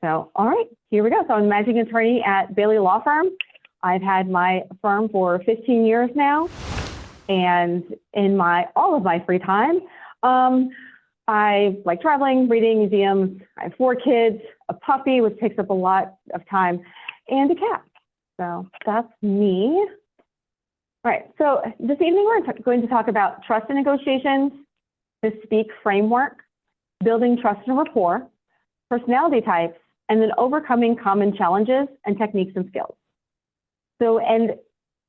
So, all right, here we go. So I'm a managing attorney at Bailey Law Firm. I've had my firm for 15 years now. And in all of my free time, I like traveling, reading, museums. I have 4 kids, a puppy, which takes up a lot of time, and a cat. So that's me. All right, so this evening we're going to talk about trust and negotiations, the SPEAK framework, building trust and rapport, personality types, and then overcoming common challenges and techniques and skills. So, and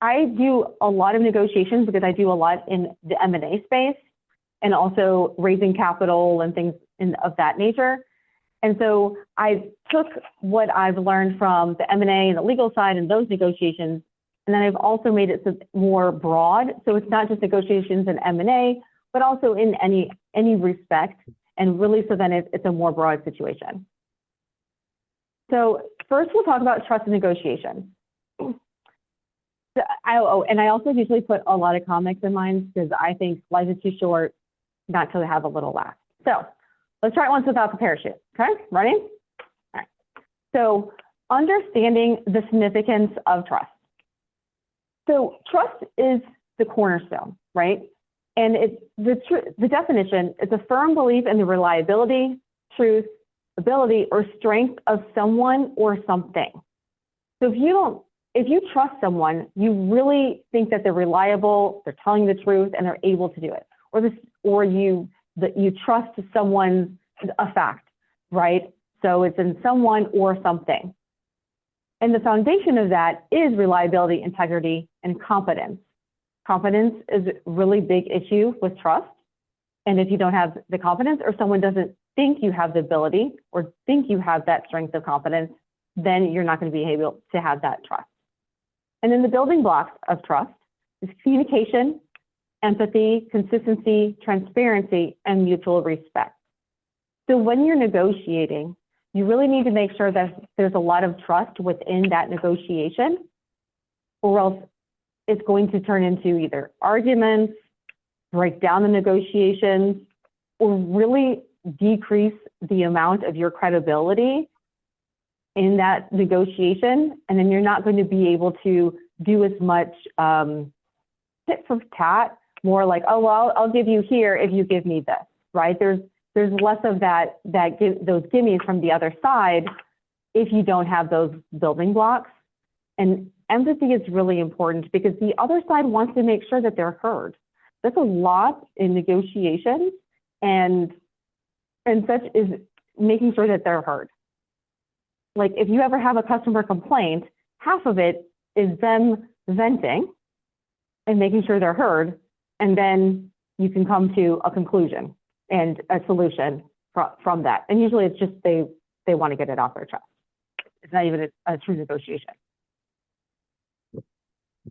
I do a lot of negotiations because I do a lot in the M&A space and also raising capital and things of that nature. And so I took what I've learned from the M&A and the legal side and those negotiations, and then I've also made it more broad. So it's not just negotiations in M&A, but also in any respect, and really so then it's a more broad situation. So first we'll talk about trust and negotiation. And I also usually put a lot of comics in mine because I think life is too short not to have a little laugh. So let's try it once without the parachute. Okay, ready? All right. So understanding the significance of trust. So trust is the cornerstone, right? And it's the definition is a firm belief in the reliability, truth, ability, or strength of someone or something. So if you trust someone, you really think that they're reliable, they're telling the truth, and they're able to do it, or you trust someone's a fact, right? So it's in someone or something. And the foundation of that is reliability, integrity, and competence. Competence is a really big issue with trust. And if you don't have the competence, or someone doesn't think you have the ability or think you have that strength of competence, then you're not going to be able to have that trust. And then the building blocks of trust is communication, empathy, consistency, transparency, and mutual respect. So when you're negotiating, you really need to make sure that there's a lot of trust within that negotiation, or else it's going to turn into either arguments, break down the negotiations, or really decrease the amount of your credibility in that negotiation. And then you're not going to be able to do as much tit for tat, more like, oh, well, I'll give you here if you give me this, right? There's less of those gimmies from the other side if you don't have those building blocks. And empathy is really important because the other side wants to make sure that they're heard. That's a lot in negotiations, and such is making sure that they're heard. Like if you ever have a customer complaint, half of it is them venting and making sure they're heard, and then you can come to a conclusion and a solution from that. And usually it's just they want to get it off their chest. It's not even a true negotiation.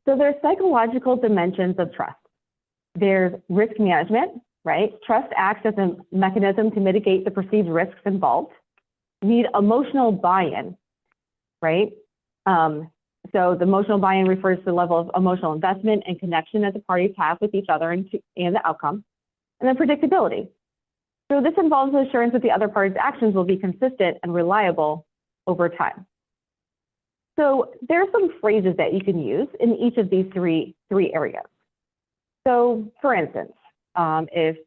So there's psychological dimensions of trust. There's risk management, right? Trust acts as a mechanism to mitigate the perceived risks involved. You need emotional buy-in, right? So the emotional buy-in refers to the level of emotional investment and connection that the parties have with each other and the outcome. And then predictability. So this involves the assurance that the other party's actions will be consistent and reliable over time. So there are some phrases that you can use in each of these three areas. So for instance, if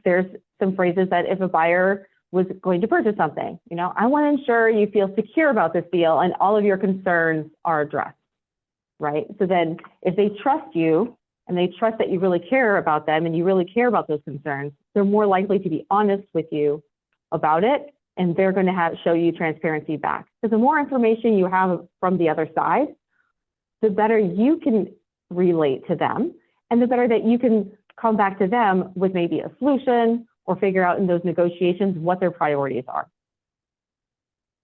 there's some phrases that if a buyer was going to purchase something, I want to ensure you feel secure about this deal and all of your concerns are addressed, right? So then if they trust you and they trust that you really care about them and you really care about those concerns, they're more likely to be honest with you about it, and they're going to show you transparency back. So the more information you have from the other side, the better you can relate to them, and the better that you can come back to them with maybe a solution or figure out in those negotiations what their priorities are.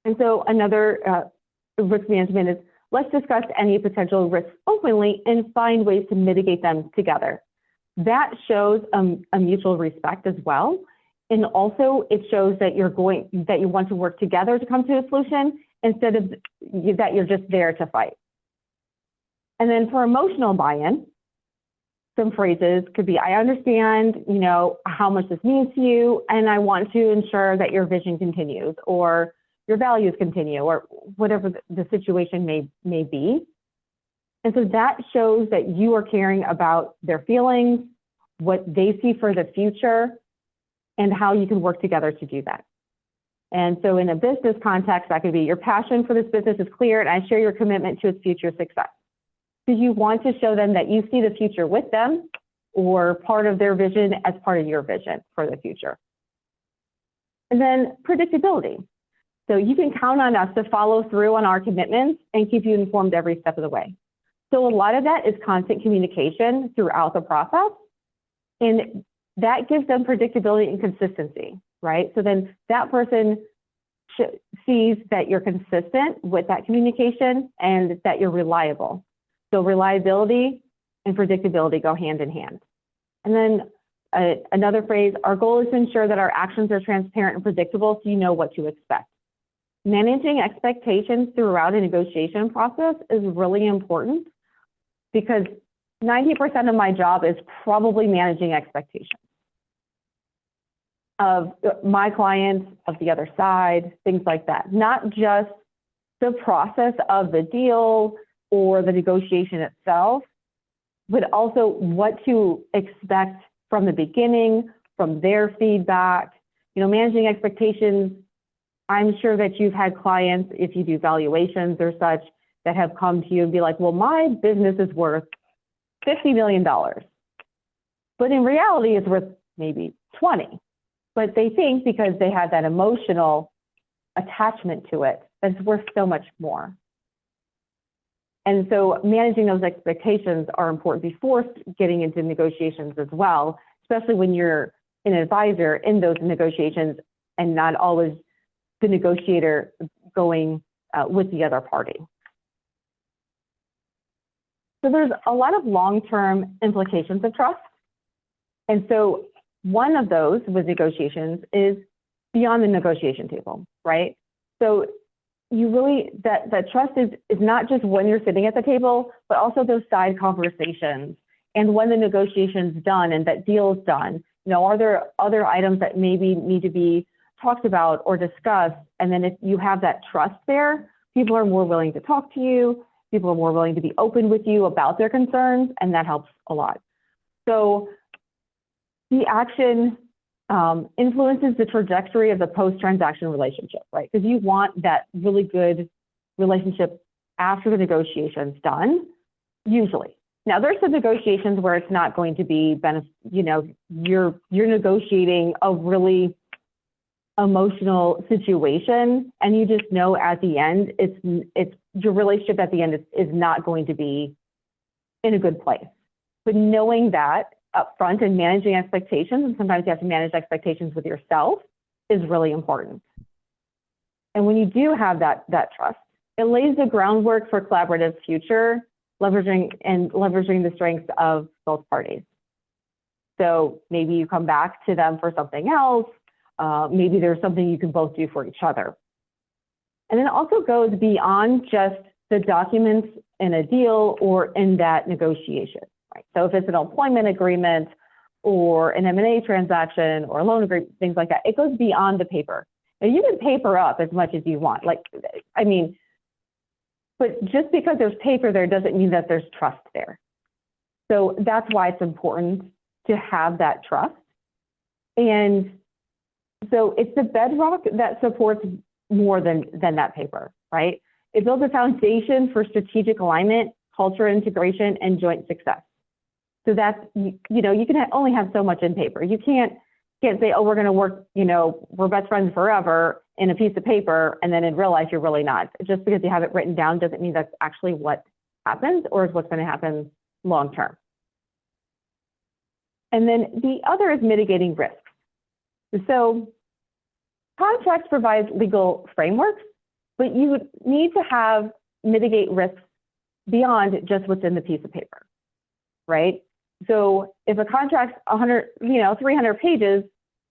And so another risk management is, let's discuss any potential risks openly and find ways to mitigate them together. That shows a mutual respect as well. And also it shows that you want to work together to come to a solution instead of that you're just there to fight. And then for emotional buy-in, some phrases could be, I understand, how much this means to you, and I want to ensure that your vision continues, or your values continue, or whatever the situation may be. And so that shows that you are caring about their feelings, what they see for the future, and how you can work together to do that. And so in a business context, that could be your passion for this business is clear, and I share your commitment to its future success. So you want to show them that you see the future with them, or part of their vision as part of your vision for the future. And then predictability. So you can count on us to follow through on our commitments and keep you informed every step of the way. So a lot of that is constant communication throughout the process. And that gives them predictability and consistency, right? So then that person sees that you're consistent with that communication and that you're reliable. So reliability and predictability go hand in hand. And then another phrase, our goal is to ensure that our actions are transparent and predictable so you know what to expect. Managing expectations throughout a negotiation process is really important, because 90% of my job is probably managing expectations of my clients, of the other side, things like that. Not just the process of the deal or the negotiation itself, but also what to expect from the beginning, from their feedback. You know, managing expectations, I'm sure that you've had clients, if you do valuations or such, that have come to you and be like, well, my business is worth $50 million. But in reality, it's worth maybe 20. But they think because they have that emotional attachment to it, that's worth so much more. And so managing those expectations are important before getting into negotiations as well, especially when you're an advisor in those negotiations and not always the negotiator going with the other party. So there's a lot of long-term implications of trust. And so one of those with negotiations is beyond the negotiation table, right? So you really, that trust is not just when you're sitting at the table, but also those side conversations and when the negotiation's done and that deal's done. You know, are there other items that maybe need to be talked about or discussed? And then if you have that trust there, people are more willing to talk to you. People are more willing to be open with you about their concerns, and that helps a lot. So the action influences the trajectory of the post-transaction relationship, right? Because you want that really good relationship after the negotiation's done, usually. Now, there's some negotiations where it's not going to be, you know, you're negotiating a really emotional situation, and you just know at the end, it's your relationship at the end is not going to be in a good place. But knowing that up front and managing expectations, and sometimes you have to manage expectations with yourself, is really important. And when you do have that trust, it lays the groundwork for collaborative future, leveraging the strengths of both parties. So maybe you come back to them for something else. Maybe there's something you can both do for each other. And then it also goes beyond just the documents in a deal or in that negotiation, right? So if it's an employment agreement or an M&A transaction or a loan agreement, things like that, it goes beyond the paper. And you can paper up as much as you want. Like, I mean, but just because there's paper there doesn't mean that there's trust there. So that's why it's important to have that trust. And so it's the bedrock that supports more than that paper, right? It builds a foundation for strategic alignment, culture integration, and joint success. So that's, you know, you can only have so much in paper. You can't say, oh, we're going to work, you know, we're best friends forever in a piece of paper, and then in real life, you're really not. Just because you have it written down doesn't mean that's actually what happens or is what's going to happen long term. And then the other is mitigating risks. So contracts provide legal frameworks, but you would need to mitigate risks beyond just what's in the piece of paper, right? So if a contract's 300 pages,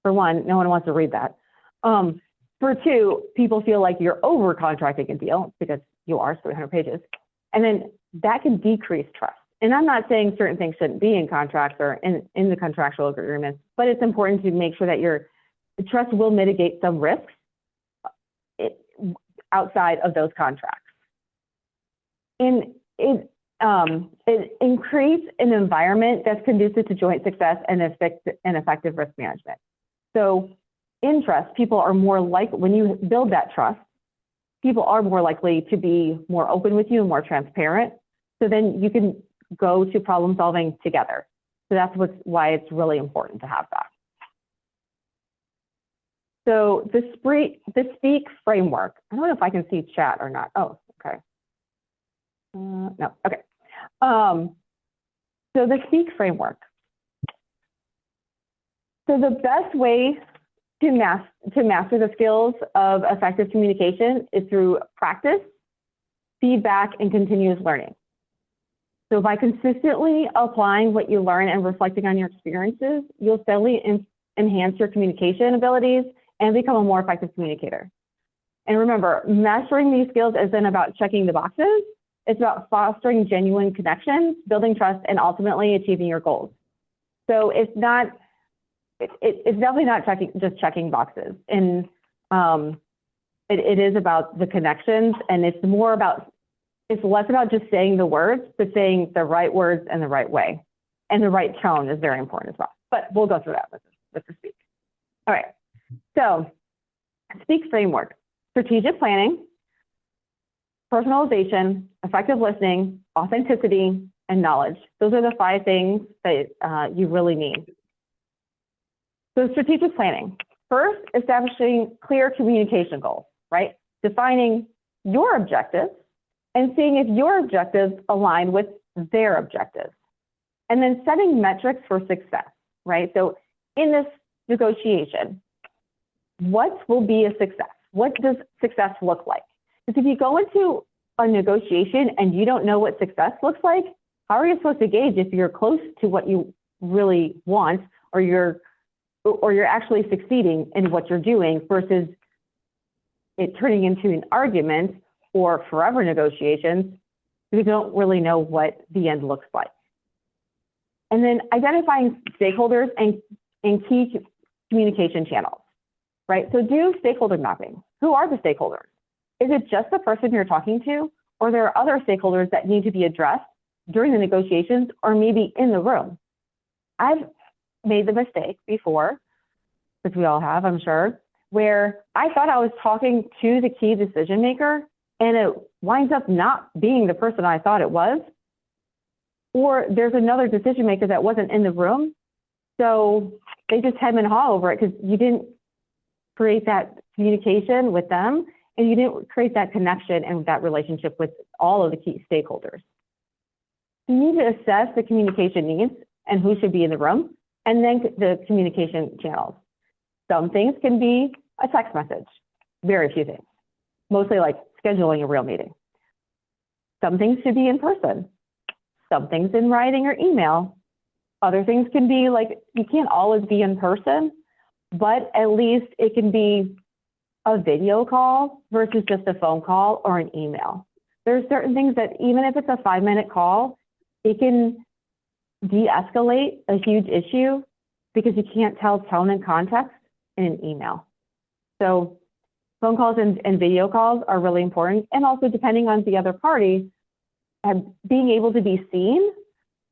for one, no one wants to read that. For two, people feel like you're over contracting a deal because you are 300 pages. And then that can decrease trust. And I'm not saying certain things shouldn't be in contracts or in the contractual agreements, but it's important to make sure that your trust will mitigate some risks outside of those contracts. And it creates an environment that's conducive to joint success and effective risk management. So in trust, people are more likely, when you build that trust, people are more likely to be more open with you and more transparent. So then you can go to problem solving together. So that's why it's really important to have that. So the SPEAK framework, I don't know if I can see chat or not. Oh, okay. No, okay. So the SPEAK framework. So the best way to master the skills of effective communication is through practice, feedback, and continuous learning. So by consistently applying what you learn and reflecting on your experiences, you'll steadily enhance your communication abilities and become a more effective communicator. And remember, mastering these skills isn't about checking the boxes. It's about fostering genuine connections, building trust, and ultimately achieving your goals. So it's definitely not just checking boxes. And it is about the connections, and it's less about just saying the words, but saying the right words in the right way. And the right tone is very important as well. But we'll go through that with the SPEAK. All right, so SPEAK framework: strategic planning, personalization, effective listening, authenticity, and knowledge. Those are the 5 things that you really need. So strategic planning. First, establishing clear communication goals, right? Defining your objectives and seeing if your objectives align with their objectives. And then setting metrics for success, right? So in this negotiation, what will be a success? What does success look like? Because if you go into a negotiation and you don't know what success looks like, how are you supposed to gauge if you're close to what you really want, or you're actually succeeding in what you're doing versus it turning into an argument or forever negotiations? We don't really know what the end looks like. And then identifying stakeholders and key communication channels, right? So do stakeholder mapping. Who are the stakeholders? Is it just the person you're talking to, or there are other stakeholders that need to be addressed during the negotiations or maybe in the room? I've made the mistake before, because we all have, I'm sure, where I thought I was talking to the key decision maker and it winds up not being the person I thought it was, or there's another decision maker that wasn't in the room. So they just hem and haw over it because you didn't create that communication with them, and you didn't create that connection and that relationship with all of the key stakeholders. You need to assess the communication needs and who should be in the room, and then the communication channels. Some things can be a text message, very few things, mostly like scheduling a real meeting. Some things should be in person, some things in writing or email. Other things can be like, you can't always be in person, but at least it can be a video call versus just a phone call or an email. There's certain things that even if it's a 5-minute call, it can de-escalate a huge issue because you can't tell tone and context in an email. So phone calls and video calls are really important. And also, depending on the other party, being able to be seen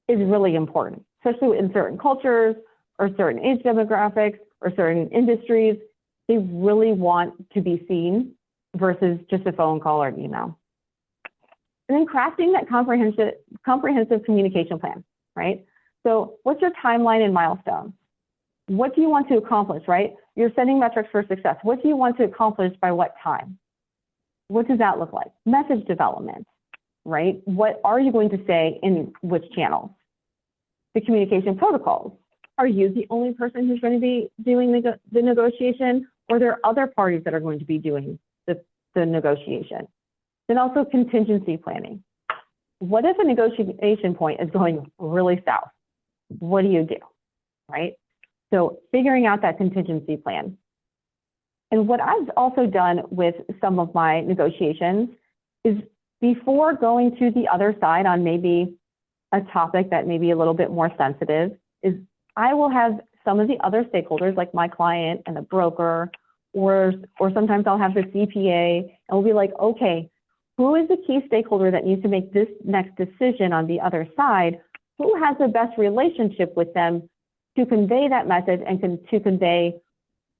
is really important, especially in certain cultures or certain age demographics or certain industries. They really want to be seen versus just a phone call or an email. And then crafting that comprehensive communication plan, right? So what's your timeline and milestones? What do you want to accomplish, right? You're setting metrics for success. What do you want to accomplish by what time? What does that look like? Message development, right? What are you going to say in which channels? The communication protocols. Are you the only person who's going to be doing the negotiation, or are there other parties that are going to be doing the negotiation? Then also contingency planning. What if a negotiation point is going really south? What do you do, right? So figuring out that contingency plan. And what I've also done with some of my negotiations is, before going to the other side on maybe a topic that may be a little bit more sensitive, is I will have some of the other stakeholders, like my client and the broker or sometimes I'll have the CPA, and we'll be like, okay, who is the key stakeholder that needs to make this next decision on the other side? Who has the best relationship with them to convey that message and to convey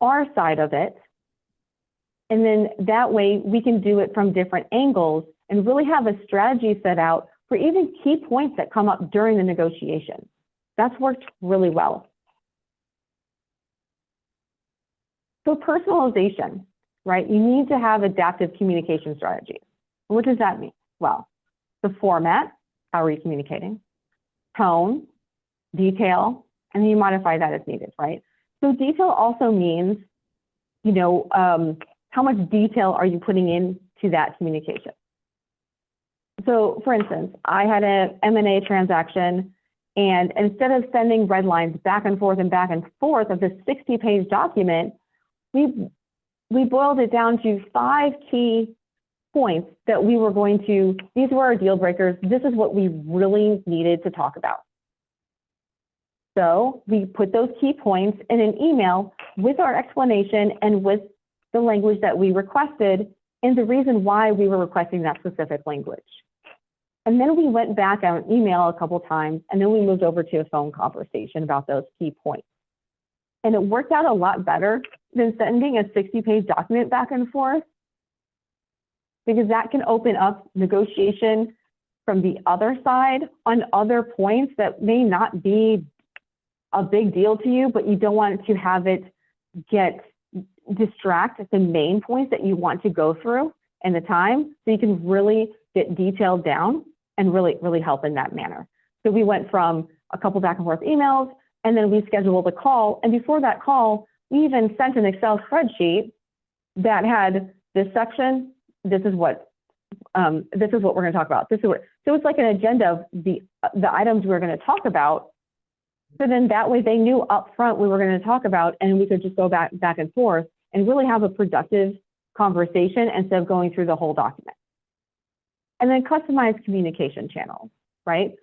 our side of it? And then that way we can do it from different angles and really have a strategy set out for even key points that come up during the negotiation. That's worked really well. So personalization, right? You need to have adaptive communication strategies. What does that mean? Well, the format, how are you communicating? Tone, detail, and then you modify that as needed, right? So detail also means, you know, how much detail are you putting into that communication? So for instance, I had a M&A transaction, and instead of sending red lines back and forth of this 60-page document, we boiled it down to 5 key points that we were going to, these were our deal breakers. This is what we really needed to talk about. So we put those key points in an email with our explanation and with the language that we requested and the reason why we were requesting that specific language. And then we went back on email a couple times, and then we moved over to a phone conversation about those key points. And it worked out a lot better than sending a 60-page document back and forth, because that can open up negotiation from the other side on other points that may not be a big deal to you, but you don't want to have it distract the main points that you want to go through in the time, so you can really get detailed down and really help in that manner. So we went from a couple back and forth emails, and then we scheduled a call. And before that call, we even sent an Excel spreadsheet that had this section. This is what we're going to talk about. So it's like an agenda of the items we're going to talk about. So then that way they knew up front we were going to talk about, and we could just go back and forth and really have a productive conversation instead of going through the whole document. And then customized communication channels, right?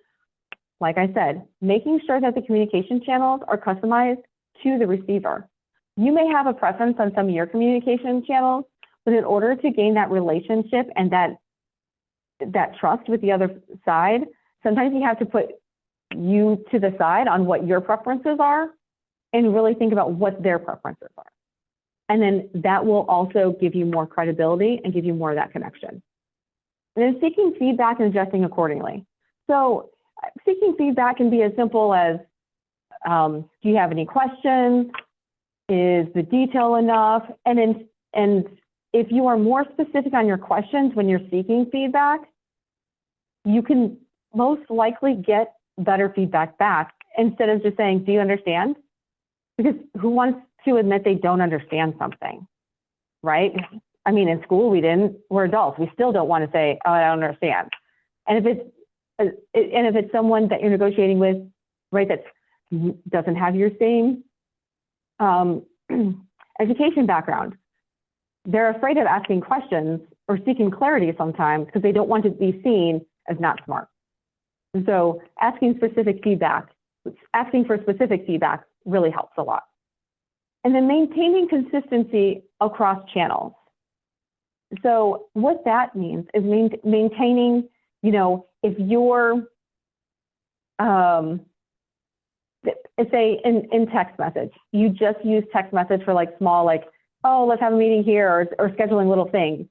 Like I said, making sure that the communication channels are customized to the receiver. You may have a preference on some of your communication channels, but in order to gain that relationship and that trust with the other side, sometimes you have to put you to the side on what your preferences are and really think about what their preferences are. And then that will also give you more credibility and give you more of that connection. And then seeking feedback and adjusting accordingly. So seeking feedback can be as simple as, do you have any questions? Is the detail enough? And if you are more specific on your questions when you're seeking feedback, you can most likely get better feedback back instead of just saying, do you understand? Because who wants to admit they don't understand something, right? I mean, in school we didn't, we're adults. We still don't want to say, oh, I don't understand. And if it's someone that you're negotiating with, right, that doesn't have your same education background, they're afraid of asking questions or seeking clarity sometimes because they don't want to be seen as not smart. And so asking for specific feedback really helps a lot. And then maintaining consistency across channels. So what that means is maintaining, you know, if you're, say in text message, you just use text message for like small, like, oh, let's have a meeting here, or scheduling little things.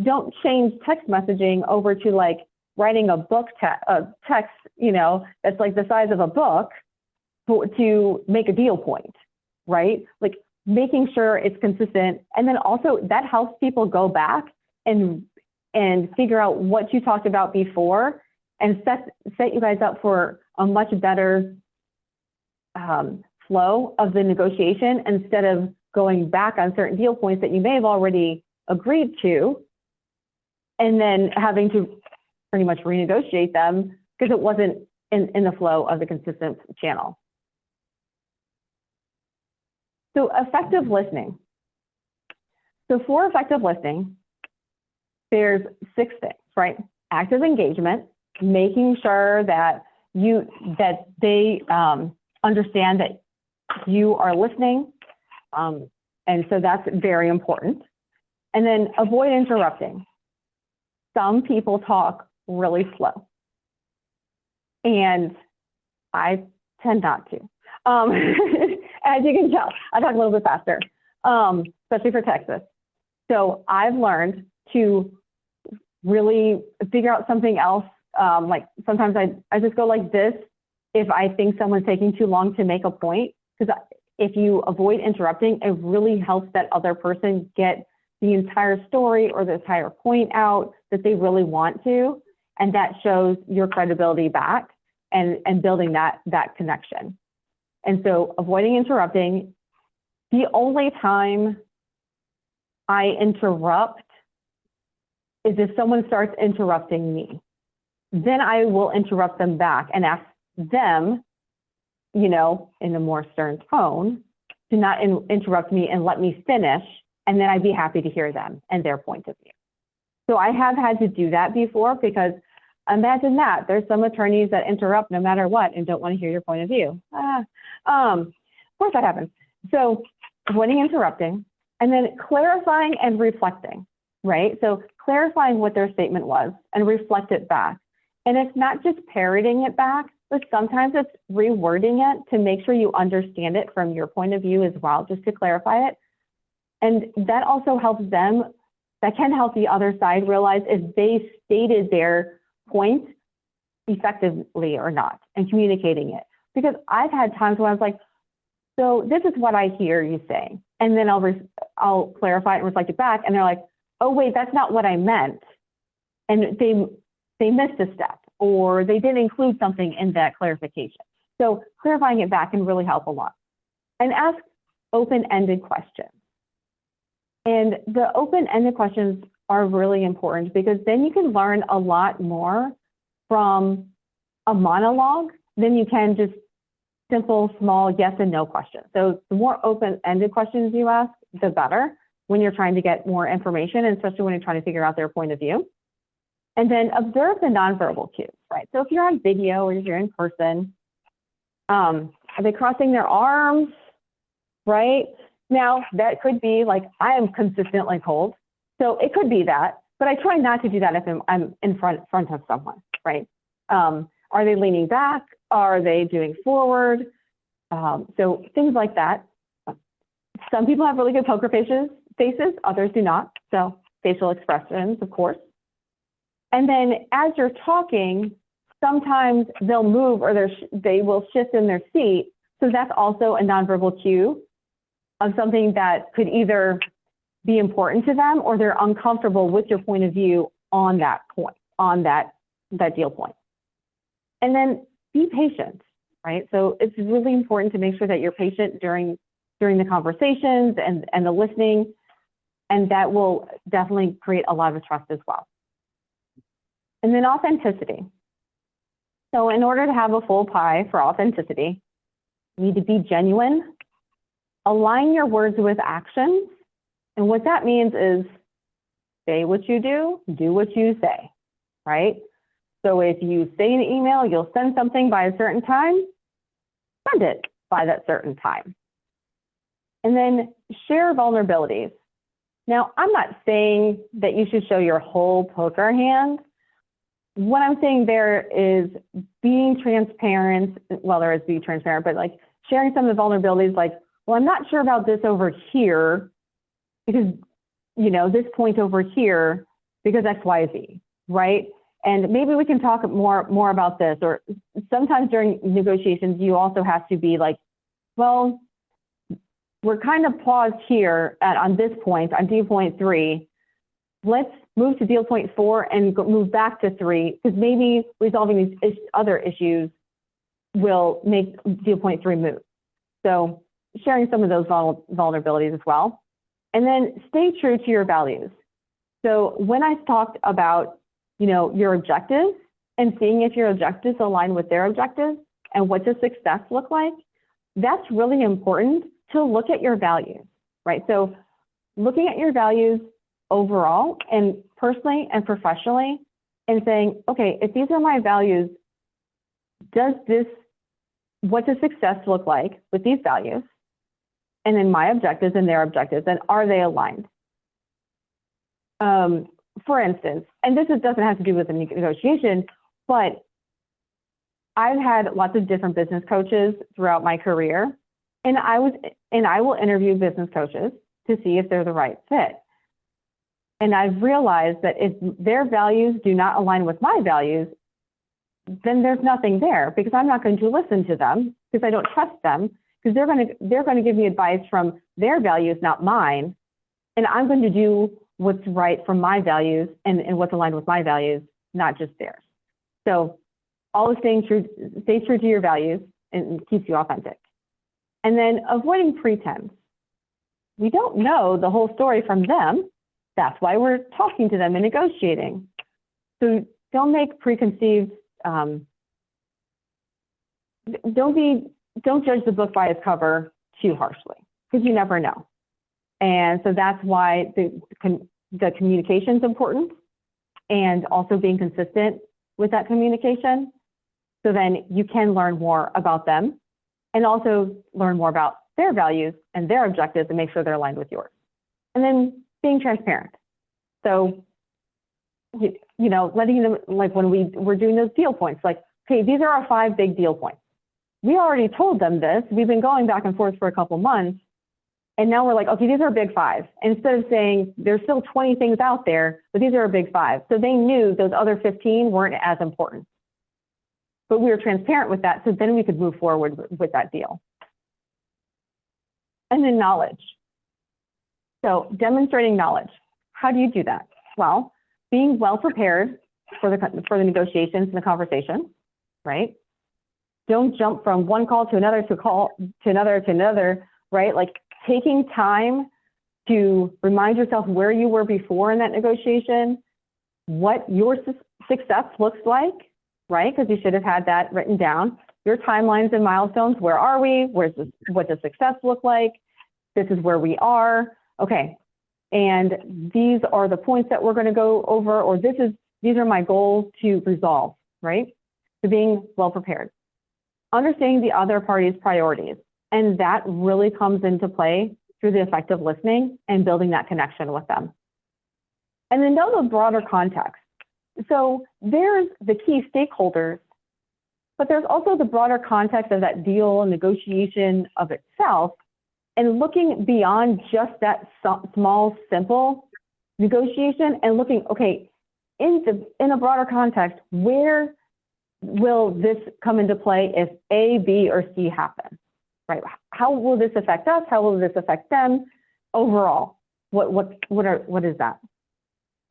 Don't change text messaging over to like writing a book text, you know, that's like the size of a book to make a deal point, right? Like making sure it's consistent. And then also that helps people go back and figure out what you talked about before and set you guys up for a much better flow of the negotiation instead of going back on certain deal points that you may have already agreed to and then having to pretty much renegotiate them because it wasn't in the flow of the consistent channel. So effective listening. So for effective listening, there's 6 things, right? Active engagement, making sure that they understand that you are listening. And so that's very important. And then avoid interrupting. Some people talk really slow. And I tend not to. As you can tell, I talk a little bit faster, especially for Texas. So I've learned to really figure out something else. Like sometimes I just go like this if I think someone's taking too long to make a point, because if you avoid interrupting, it really helps that other person get the entire story or the entire point out that they really want to, and that shows your credibility back and building that connection. And so avoiding interrupting. The only time I interrupt is if someone starts interrupting me. Then I will interrupt them back and ask them, you know, in a more stern tone, to not interrupt me and let me finish, and then I'd be happy to hear them and their point of view. So I have had to do that before, because imagine that. There's some attorneys that interrupt no matter what and don't want to hear your point of view. Of course that happens. So avoiding interrupting, and then clarifying and reflecting, right? So clarifying what their statement was and reflect it back. And it's not just parroting it back, but sometimes it's rewording it to make sure you understand it from your point of view as well, just to clarify it. And that also helps them, that can help the other side realize if they stated their point effectively or not, and communicating it. Because I've had times when I was like, so this is what I hear you saying. And then I'll clarify it and reflect it back. And they're like, oh, wait, that's not what I meant. And they missed a step, or they didn't include something in that clarification. So clarifying it back can really help a lot. And ask open-ended questions. And the open-ended questions are really important, because then you can learn a lot more from a monologue than you can just simple, small yes and no questions. So the more open-ended questions you ask, the better when you're trying to get more information, and especially when you're trying to figure out their point of view. And then observe the nonverbal cues, right? So if you're on video or if you're in person, are they crossing their arms, right? Now, that could be like, I am consistently cold. So it could be that, but I try not to do that if I'm in front of someone, right? Are they leaning back? Are they doing forward? So things like that. Some people have really good poker faces, others do not. So facial expressions, of course. And then as you're talking, sometimes they'll move, or they will shift in their seat. So that's also a nonverbal cue of something that could either be important to them, or they're uncomfortable with your point of view on that point, on that deal point. And then be patient, right? So it's really important to make sure that you're patient during the conversations and the listening, and that will definitely create a lot of trust as well. And then authenticity. So in order to have a full pie for authenticity, you need to be genuine, align your words with actions. And what that means is say what you do what you say, right? So if you say in an email, you'll send something by a certain time, send it by that certain time. And then share vulnerabilities. Now, I'm not saying that you should show your whole poker hand. What I'm saying there is being transparent. Well, there is being transparent, but like sharing some of the vulnerabilities, like, well, I'm not sure about this over here because, you know, this point over here because X, Y, Z, right? And maybe we can talk more about this. Or sometimes during negotiations, you also have to be like, well, we're kind of paused here on this point, on deal point 3. Let's move to deal point 4 and move back to 3, because maybe resolving these other issues will make deal point 3 move. So sharing some of those vulnerabilities as well. And then stay true to your values. So when I talked about, you know, your objectives and seeing if your objectives align with their objectives and what does success look like, that's really important to look at your values, right? So looking at your values overall and personally and professionally and saying, okay, if these are my values, what does success look like with these values? and then my objectives and their objectives, and are they aligned? For instance, and this doesn't have to do with the negotiation, but I've had lots of different business coaches throughout my career, and I will interview business coaches to see if they're the right fit. And I've realized that if their values do not align with my values, then there's nothing there, because I'm not going to listen to them because I don't trust them, because they're going to give me advice from their values, not mine. And I'm going to do what's right from my values and what's aligned with my values, not just theirs. So always stay true to your values and keeps you authentic. And then avoiding pretense. We don't know the whole story from them. That's why we're talking to them and negotiating. So don't make preconceived, don't judge the book by its cover too harshly, because you never know. And so that's why the communication is important, and also being consistent with that communication. So then you can learn more about them and also learn more about their values and their objectives and make sure they're aligned with yours. And then being transparent. So, you know, letting them, like when we're doing those deal points, like, okay, these are our 5 big deal points. We already told them this. We've been going back and forth for a couple months. And now we're like, okay, these are our big 5. Instead of saying there's still 20 things out there, but these are our big 5. So they knew those other 15 weren't as important. But we were transparent with that, so then we could move forward with that deal. And then knowledge. So demonstrating knowledge. How do you do that? Well, being well prepared for the negotiations and the conversation, right? Don't jump from one call to another to another, right? Like taking time to remind yourself where you were before in that negotiation, what your success looks like, right? Because you should have had that written down. Your timelines and milestones, where are we? What does success look like? This is where we are. Okay. And these are the points that we're going to go over, or these are my goals to resolve, right? So being well prepared. Understanding the other party's priorities. And that really comes into play through the effective listening and building that connection with them. And then know the broader context. So there's the key stakeholders, but there's also the broader context of that deal and negotiation of itself, and looking beyond just that small, simple negotiation and looking, okay, in a broader context, where will this come into play if A, B, or C happen, right? How will this affect us? How will this affect them overall? What is that?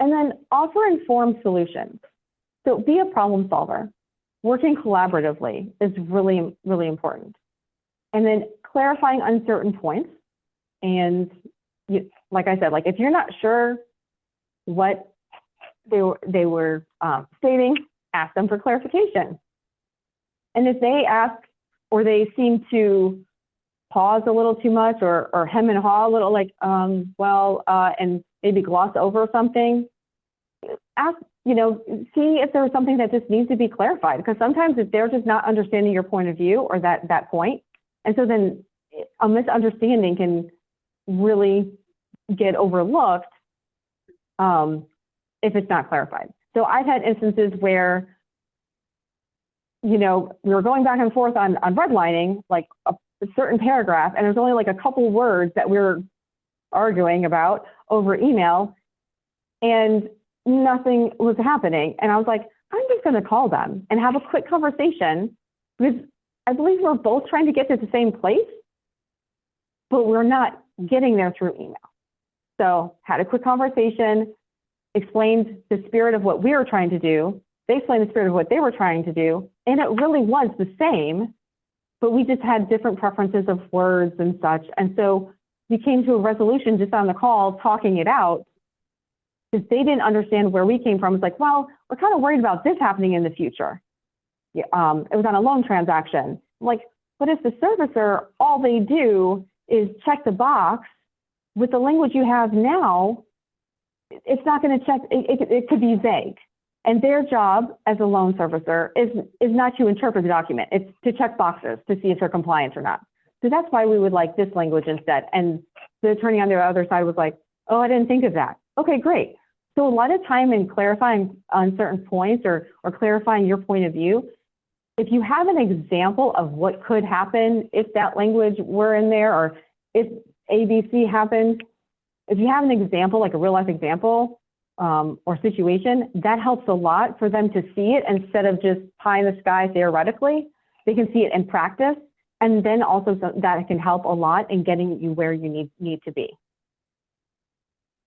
And then offer informed solutions. So be a problem solver. Working collaboratively is really, really important. And then clarifying uncertain points. And like I said, like if you're not sure what they were stating, ask them for clarification. And if they ask, or they seem to pause a little too much, or hem and haw a little, like, and maybe gloss over something, ask, see if there's something that just needs to be clarified, because sometimes if they're just not understanding your point of view or that point, and so then a misunderstanding can really get overlooked if it's not clarified. So I've had instances where, we were going back and forth on redlining, like a certain paragraph, and there's only like a couple words that we were arguing about over email, and nothing was happening. And I was like, I'm just going to call them and have a quick conversation, because I believe we're both trying to get to the same place, but we're not getting there through email. So had a quick conversation, explained the spirit of what we were trying to do. They explained the spirit of what they were trying to do. And it really was the same, but we just had different preferences of words and such. And so we came to a resolution just on the call, talking it out, because they didn't understand where we came from. It's like, well, we're kind of worried about this happening in the future. It was on a loan transaction. I'm like, but if the servicer, all they do is check the box with the language you have now, it's not going to check, it could be vague. And their job as a loan servicer is not to interpret the document. It's to check boxes to see if they're compliant or not. So that's why we would like this language instead. And the attorney on the other side was like, oh, I didn't think of that. Okay, great. So a lot of time in clarifying on certain points or clarifying your point of view, if you have an example of what could happen if that language were in there, or if ABC happened, if you have an example, like a real life example or situation, that helps a lot for them to see it instead of just pie in the sky theoretically. They can see it in practice, and then also that can help a lot in getting you where you need to be.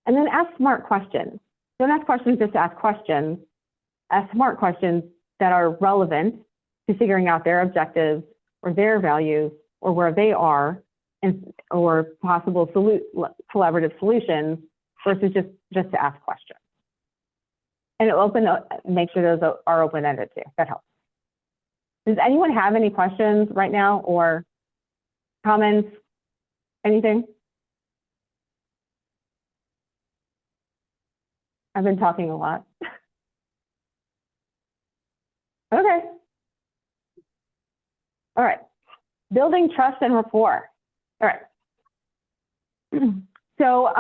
And then ask smart questions. Don't ask questions just to ask questions. Ask smart questions that are relevant to figuring out their objectives or their values or where they are, and or possible collaborative solutions versus just to ask questions. And make sure those are open-ended too. That helps. Does anyone have any questions right now or comments? Anything? I've been talking a lot. Okay. All right. Building trust and rapport. All right. So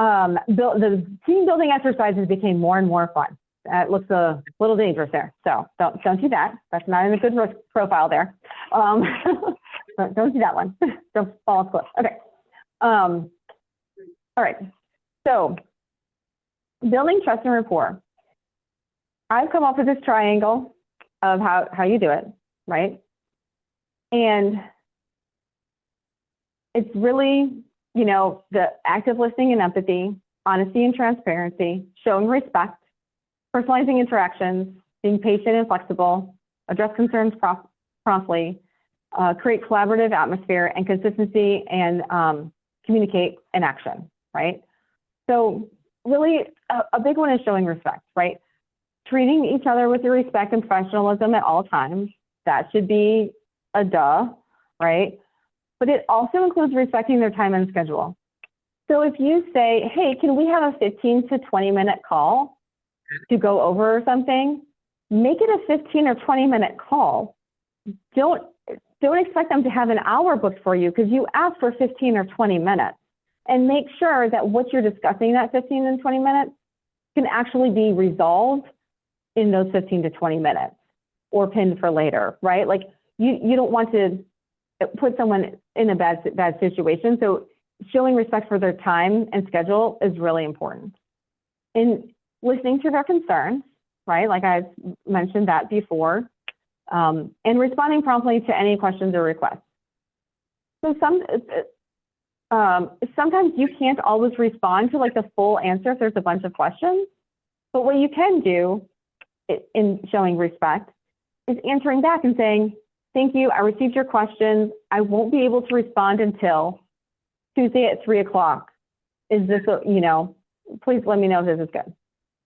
the team building exercises became more and more fun. That looks a little dangerous there. So don't do that. That's not in a good risk profile there. Don't do that one. Don't fall off cliff. Okay. All right. So building trust and rapport. I've come up with this triangle of how you do it, right? And it's really, you know, the active listening and empathy, honesty and transparency, showing respect, personalizing interactions, being patient and flexible, address concerns promptly, create collaborative atmosphere, and consistency, and communicate in action, right? So really, a big one is showing respect, right? Treating each other with respect and professionalism at all times. That should be a duh, right? But it also includes respecting their time and schedule. So if you say, hey, can we have a 15 to 20 minute call to go over something, make it a 15 or 20 minute call. Don't expect them to have an hour booked for you because you asked for 15 or 20 minutes. And make sure that what you're discussing that 15 and 20 minutes can actually be resolved in those 15 to 20 minutes or pinned for later, right? Like you don't want to put someone in a bad situation. So showing respect for their time and schedule is really important. In listening to their concerns, right? Like I've mentioned that before, and responding promptly to any questions or requests. So sometimes you can't always respond to like the full answer if there's a bunch of questions, but what you can do in showing respect is answering back and saying, thank you, I received your questions. I won't be able to respond until Tuesday at 3 o'clock. Is this, you know, please let me know if this is good.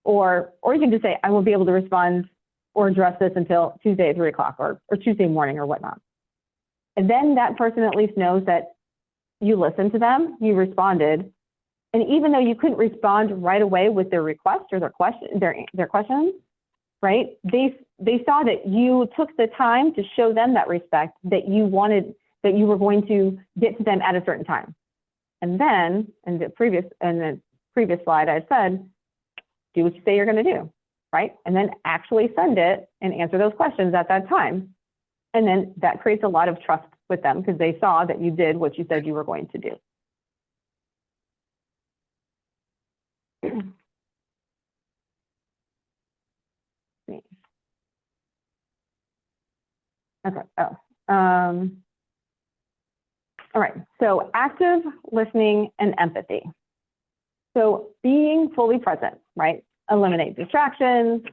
Or you can just say, I won't be able to respond or address this until Tuesday at 3 o'clock or Tuesday morning or whatnot. And then that person at least knows that you listened to them, you responded. And even though you couldn't respond right away with their request or their questions, right? They saw that you took the time to show them that respect, that you were going to get to them at a certain time. And then in the previous slide, I said, do what you say you're going to do, right? And then actually send it and answer those questions at that time. And then that creates a lot of trust with them because they saw that you did what you said you were going to do. Okay. All right. So active listening and empathy. So being fully present, right? Eliminate distractions.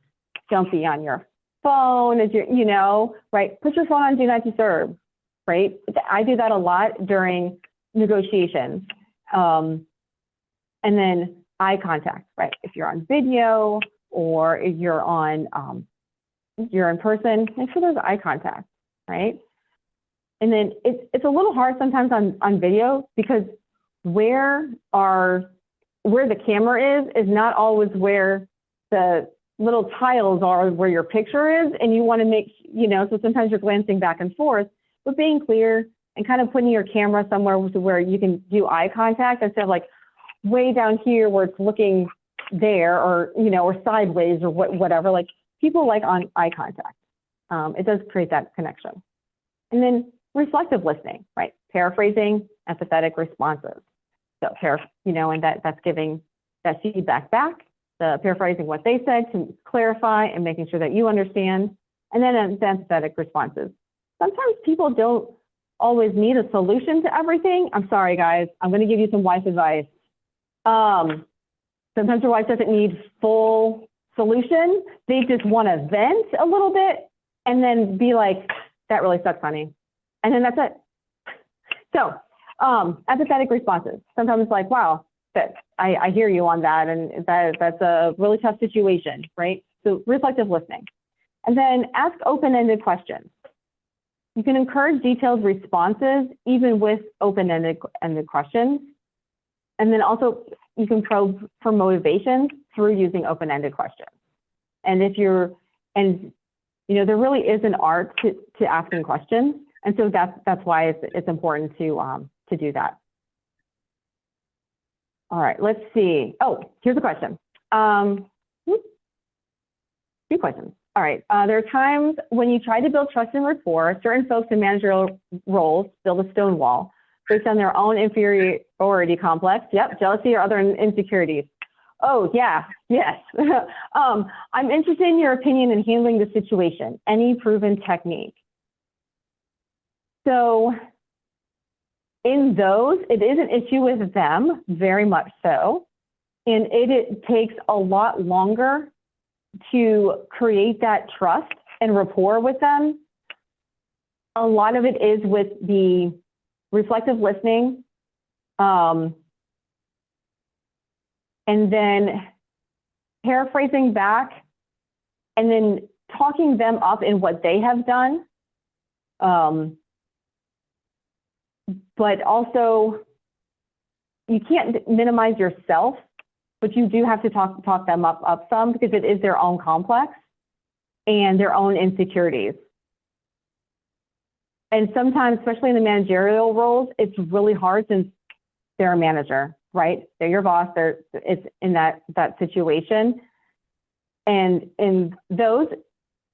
Don't be on your phone as you know, right? Put your phone on do not disturb, right? I do that a lot during negotiations. And then eye contact, right? If you're on video or if you're on, you're in person, make sure there's eye contact, right? And then it's a little hard sometimes on video because where the camera is not always where the little tiles are where your picture is, and you want to make, you know, so sometimes you're glancing back and forth, but being clear and kind of putting your camera somewhere where you can do eye contact instead of like way down here where it's looking there, or, you know, or sideways or whatever. Like, people like on eye contact. It does create that connection. And then reflective listening, right? Paraphrasing, empathetic responses. So, you know, and that's giving that feedback back, the paraphrasing what they said to clarify and making sure that you understand. And then empathetic responses. Sometimes people don't always need a solution to everything. I'm sorry, guys. I'm going to give you some wise advice. Sometimes your wife doesn't need full solution. They just want to vent a little bit and then be like, that really sucks, honey. And then that's it. So empathetic responses. Sometimes it's like, wow, I hear you on that. And that's a really tough situation, right? So reflective listening. And then ask open-ended questions. You can encourage detailed responses even with open-ended questions. And then also you can probe for motivation through using open-ended questions. And you know, there really is an art to asking questions. And so that's why it's important to do that. All right, let's see. Oh, here's a question. Two questions. All right, there are times when you try to build trust and rapport, certain folks in managerial roles build a stone wall based on their own inferiority complex. Yep, jealousy or other insecurities. Oh, yeah, yes. I'm interested in your opinion in handling the situation. Any proven technique? So in those, it is an issue with them, very much so. And it takes a lot longer to create that trust and rapport with them. A lot of it is with the reflective listening, and then paraphrasing back, and then talking them up in what they have done. But also, you can't minimize yourself, but you do have to talk them up some, because it is their own complex and their own insecurities. And sometimes, especially in the managerial roles, it's really hard since they're a manager, right? They're your boss. It's in that situation. And in those,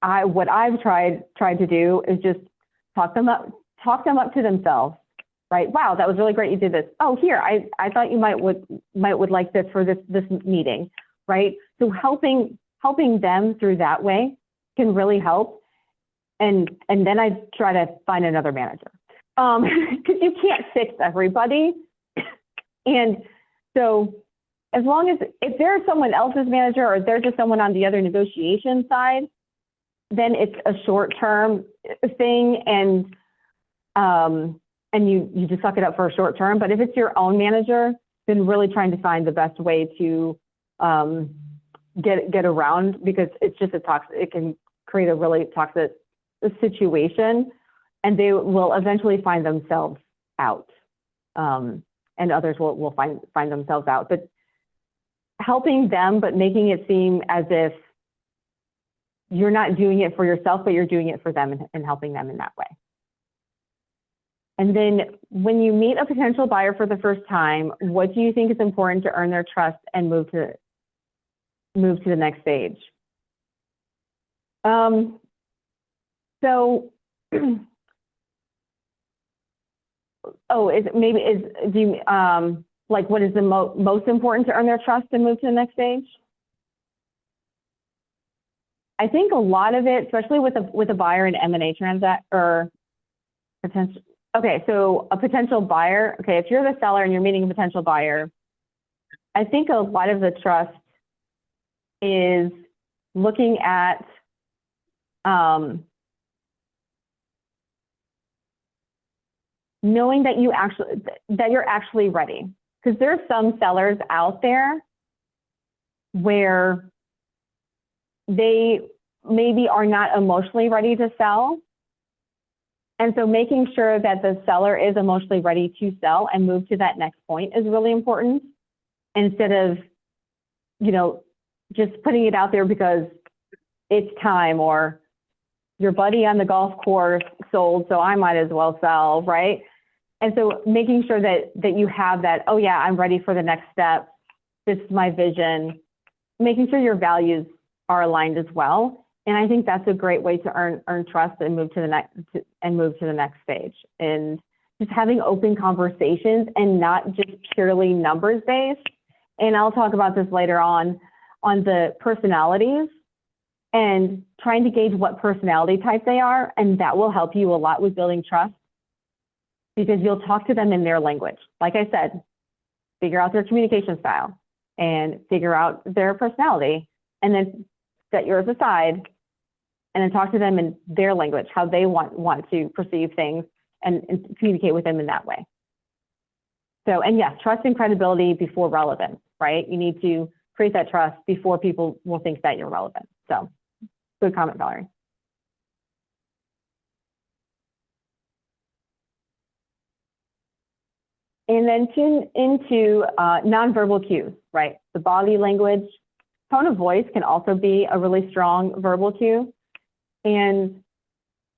what I've tried to do is just talk them up to themselves, right? Wow, that was really great. You did this. Oh, here, I thought you might would like this for this meeting, right? So helping them through that way can really help. And then I try to find another manager, because you can't fix everybody. And so as long as, if there's someone else's manager or there's just someone on the other negotiation side, then it's a short-term thing, and you just suck it up for a short term. But if it's your own manager, then really trying to find the best way to get around, because it's just it can create a really toxic situation, and they will eventually find themselves out, and others will find themselves out. But helping them, but making it seem as if you're not doing it for yourself, but you're doing it for them, and helping them in that way. And then when you meet a potential buyer for the first time, what do you think is important to earn their trust and move to the next stage? So, like, what is the most important to earn their trust and move to the next stage? I think a lot of it, especially with a buyer in M&A transaction or potential. Okay, so a potential buyer. Okay, if you're the seller and you're meeting a potential buyer, I think a lot of the trust is looking at knowing that you're actually ready. Because there are some sellers out there where they maybe are not emotionally ready to sell. And so making sure that the seller is emotionally ready to sell and move to that next point is really important, instead of, you know, just putting it out there because it's time, or your buddy on the golf course sold, so I might as well sell, right? And so making sure that you have that, oh yeah, I'm ready for the next step. This is my vision. Making sure your values are aligned as well. And I think that's a great way to earn trust and move to the next stage. And just having open conversations and not just purely numbers based. And I'll talk about this later on the personalities and trying to gauge what personality type they are. And that will help you a lot with building trust because you'll talk to them in their language. Like I said, figure out their communication style and figure out their personality and then set yours aside and then talk to them in their language, how they want to perceive things and communicate with them in that way. So, and yes, trust and credibility before relevance, right? You need to create that trust before people will think that you're relevant. So, good comment, Valerie. And then tune into nonverbal cues, right? The body language, tone of voice can also be a really strong verbal cue. And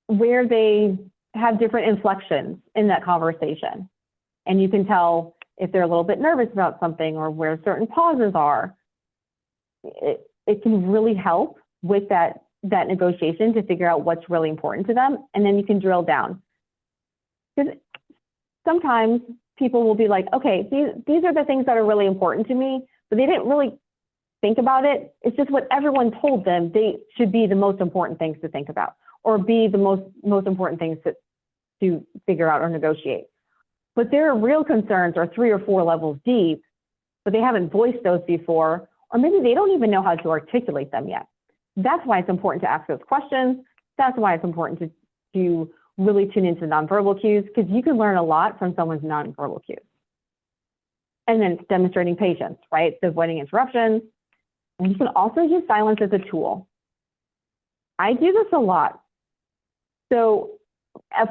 where they have different inflections in that conversation. And you can tell if they're a little bit nervous about something or where certain pauses are. It can really help with that negotiation to figure out what's really important to them. And then you can drill down. Because sometimes people will be like, okay, these are the things that are really important to me, but they didn't really think about it. It's just what everyone told them they should be the most important things to think about or be the most important things to figure out or negotiate. But their real concerns are 3 or 4 levels deep, but they haven't voiced those before, or maybe they don't even know how to articulate them yet. That's why it's important to ask those questions. That's why it's important to really tune into nonverbal cues, because you can learn a lot from someone's nonverbal cues. And then demonstrating patience, right? So avoiding interruptions. And you can also use silence as a tool. I do this a lot. So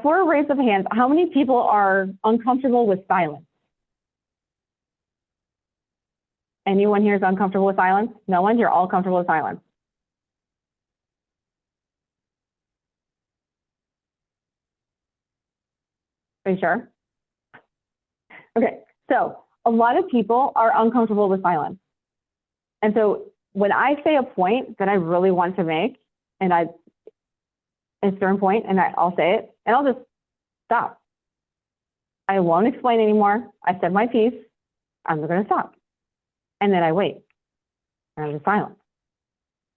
for a raise of hands, how many people are uncomfortable with silence? Anyone here is uncomfortable with silence? No one? You're all comfortable with silence? Are you sure? Okay, so a lot of people are uncomfortable with silence. And so when I say a point that I really want to make, and a certain point, and I'll say it, and I'll just stop. I won't explain anymore. I said my piece. I'm going to stop. And then I wait. And I'm just silent.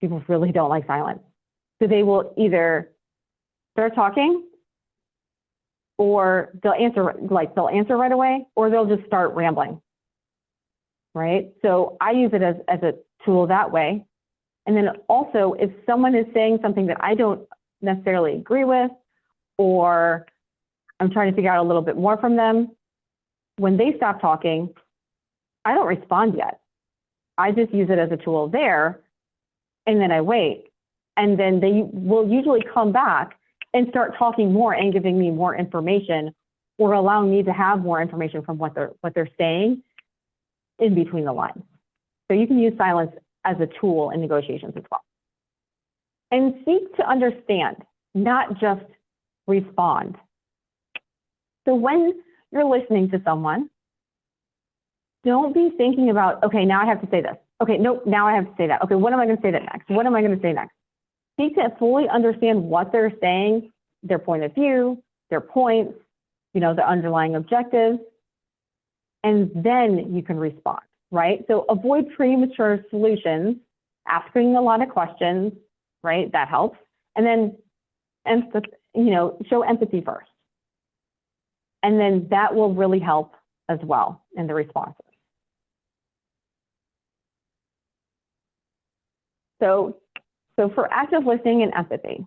People really don't like silence. So they will either start talking, or they'll answer right away, or they'll just start rambling. Right? So I use it as a tool that way. And then also, if someone is saying something that I don't necessarily agree with, or I'm trying to figure out a little bit more from them, when they stop talking, I don't respond yet. I just use it as a tool there, and then I wait. And then they will usually come back and start talking more and giving me more information, or allowing me to have more information from what they're saying in between the lines. So you can use silence as a tool in negotiations as well. And seek to understand, not just respond. So when you're listening to someone, don't be thinking about, okay, now I have to say this. Okay, nope, now I have to say that. Okay, what am I going to say next? What am I going to say next? Seek to fully understand what they're saying, their point of view, their points, the underlying objectives, and then you can respond, right? So avoid premature solutions, asking a lot of questions, right? That helps. And then, show empathy first. And then that will really help as well in the responses. So for active listening and empathy,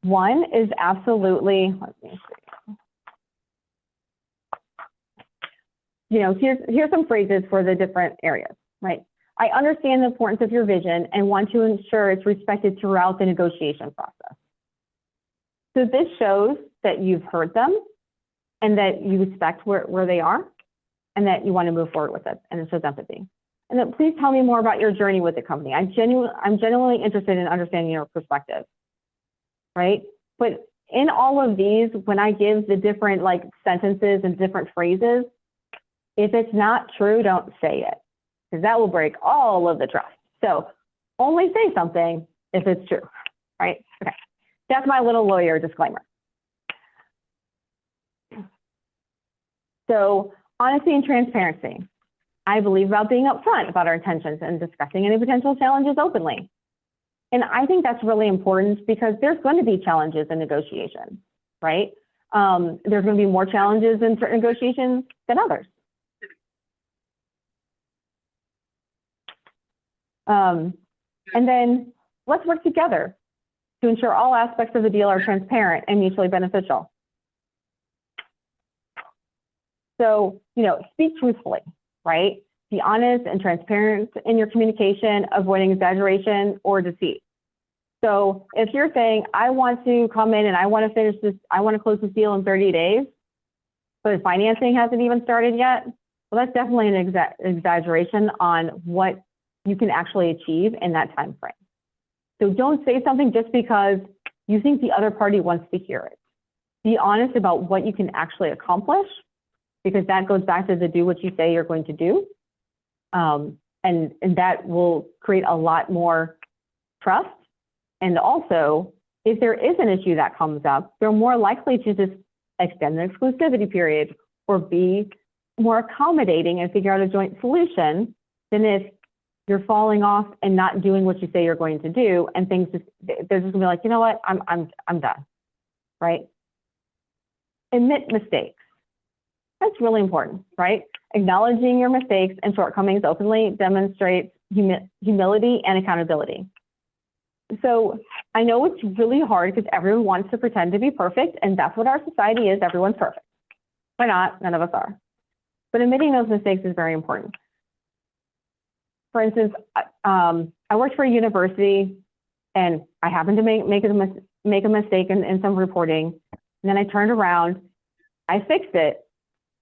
one is absolutely, let me see. Here's some phrases for the different areas, right? I understand the importance of your vision and want to ensure it's respected throughout the negotiation process. So this shows that you've heard them and that you respect where they are and that you want to move forward with it, and it shows empathy. And then please tell me more about your journey with the company. I'm genuinely interested in understanding your perspective, right? But in all of these, when I give the different like sentences and different phrases, if it's not true, don't say it, because that will break all of the trust. So only say something if it's true, right? Okay, that's my little lawyer disclaimer. So honesty and transparency. I believe about being upfront about our intentions and discussing any potential challenges openly. And I think that's really important because there's going to be challenges in negotiations, right? There's going to be more challenges in certain negotiations than others. And then let's work together to ensure all aspects of the deal are transparent and mutually beneficial. So, you know, speak truthfully, right? Be honest and transparent in your communication, avoiding exaggeration or deceit. So if you're saying, I want to come in and I want to finish this, I want to close this deal in 30 days, but financing hasn't even started yet, well, that's definitely an exaggeration on what you can actually achieve in that time frame. So don't say something just because you think the other party wants to hear it. Be honest about what you can actually accomplish, because that goes back to the do what you say you're going to do. And that will create a lot more trust. And also, if there is an issue that comes up, they're more likely to just extend the exclusivity period or be more accommodating and figure out a joint solution than if you're falling off and not doing what you say you're going to do, and things just, they're just gonna be like, you know what, I'm done, right? Admit mistakes. That's really important, right? Acknowledging your mistakes and shortcomings openly demonstrates humility and accountability. So I know it's really hard because everyone wants to pretend to be perfect, and that's what our society is. Everyone's perfect. Why not? None of us are. But admitting those mistakes is very important. For instance, I worked for a university and I happened to make a mistake in some reporting. And then I turned around, I fixed it,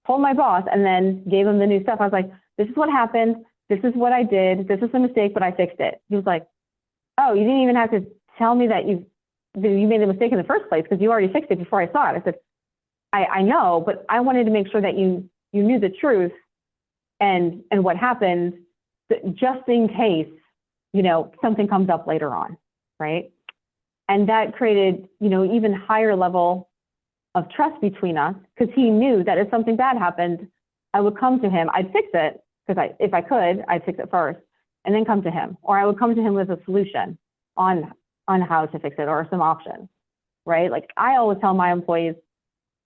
told my boss, and then gave him the new stuff. I was like, this is what happened. This is what I did. This is a mistake, but I fixed it. He was like, oh, you didn't even have to tell me that you made the mistake in the first place because you already fixed it before I saw it. I said, I know, but I wanted to make sure that you knew the truth and what happened, just in case, you know, something comes up later on, right? And that created, you know, even higher level of trust between us, because he knew that if something bad happened, I would come to him. I'd fix it, because if I could, I'd fix it first and then come to him, or I would come to him with a solution on how to fix it or some options, right? Like I always tell my employees,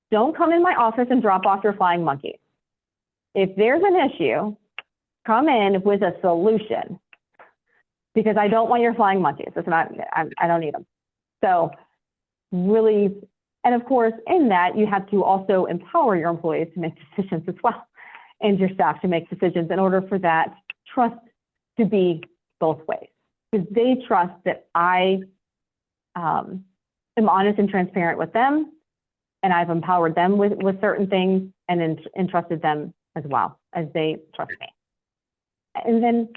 don't come in my office and drop off your flying monkey. If there's an issue, come in with a solution, because I don't want your flying monkeys. It's not, I don't need them. So really, and of course, in that, you have to also empower your employees to make decisions as well, and your staff to make decisions in order for that trust to be both ways. Because they trust that I am honest and transparent with them, and I've empowered them with certain things and entrusted them as well as they trust me. And then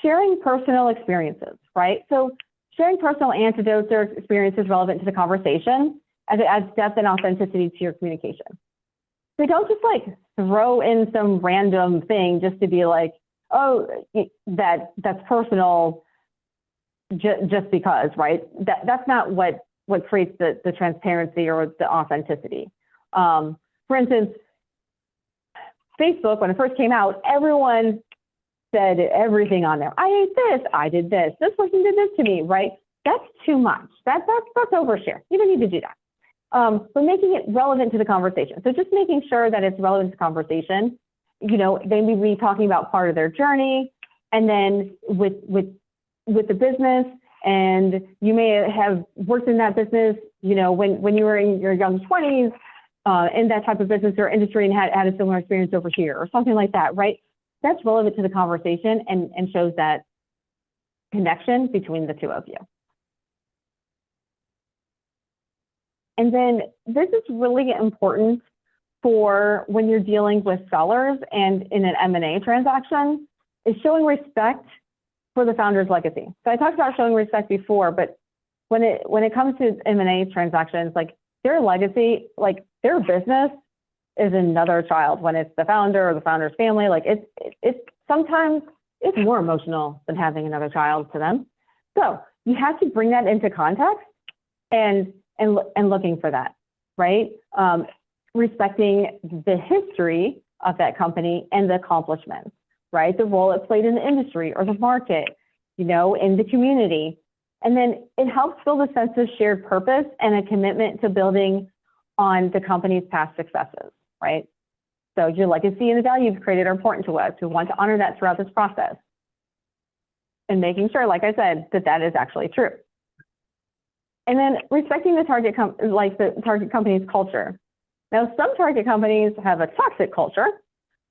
sharing personal experiences, right? So sharing personal anecdotes or experiences relevant to the conversation as it adds depth and authenticity to your communication. So don't just like throw in some random thing just to be like, oh, that's personal just because, right? That's not what creates the transparency or the authenticity. For instance, Facebook, when it first came out, everyone said everything on there. I ate this, I did this person did this to me, right? That's too much. That's overshare. You don't need to do that. But making it relevant to the conversation. So just making sure that it's relevant to the conversation. You know, they may be talking about part of their journey, and then with the business, and you may have worked in that business, you know, when you were in your young 20s, in that type of business or industry, and had a similar experience over here or something like that, right? That's relevant to the conversation and shows that connection between the two of you. And then this is really important for when you're dealing with sellers and in an M&A transaction, is showing respect for the founder's legacy. So I talked about showing respect before, but when it comes to M&A transactions, like their legacy, like their business is another child when it's the founder or the founder's family. Like it's sometimes it's more emotional than having another child to them. So you have to bring that into context and looking for that, right? Respecting the history of that company and the accomplishments, right? The role it played in the industry or the market, in the community. And then it helps build a sense of shared purpose and a commitment to building on the company's past successes, right? So your legacy and the value you've created are important to us. We want to honor that throughout this process. And making sure, like I said, that is actually true. And then respecting the target company's culture. Now, some target companies have a toxic culture,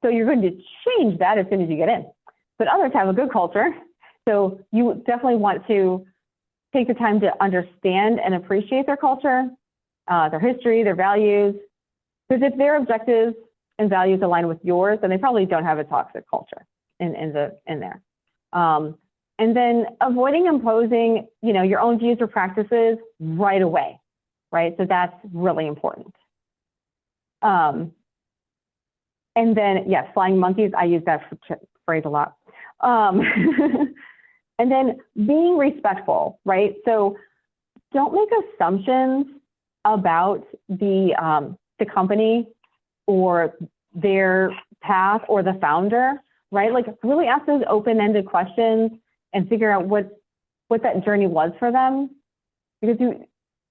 so you're going to change that as soon as you get in. But others have a good culture, so you definitely want to take the time to understand and appreciate their culture, their history, their values. Because if their objectives and values align with yours, then they probably don't have a toxic culture in there. And then avoiding imposing, your own views or practices right away, right? So that's really important. And then, yes, flying monkeys, I use that phrase a lot. And then being respectful, right? So don't make assumptions about the company or their path or the founder, right? Like really ask those open-ended questions and figure out what that journey was for them. Because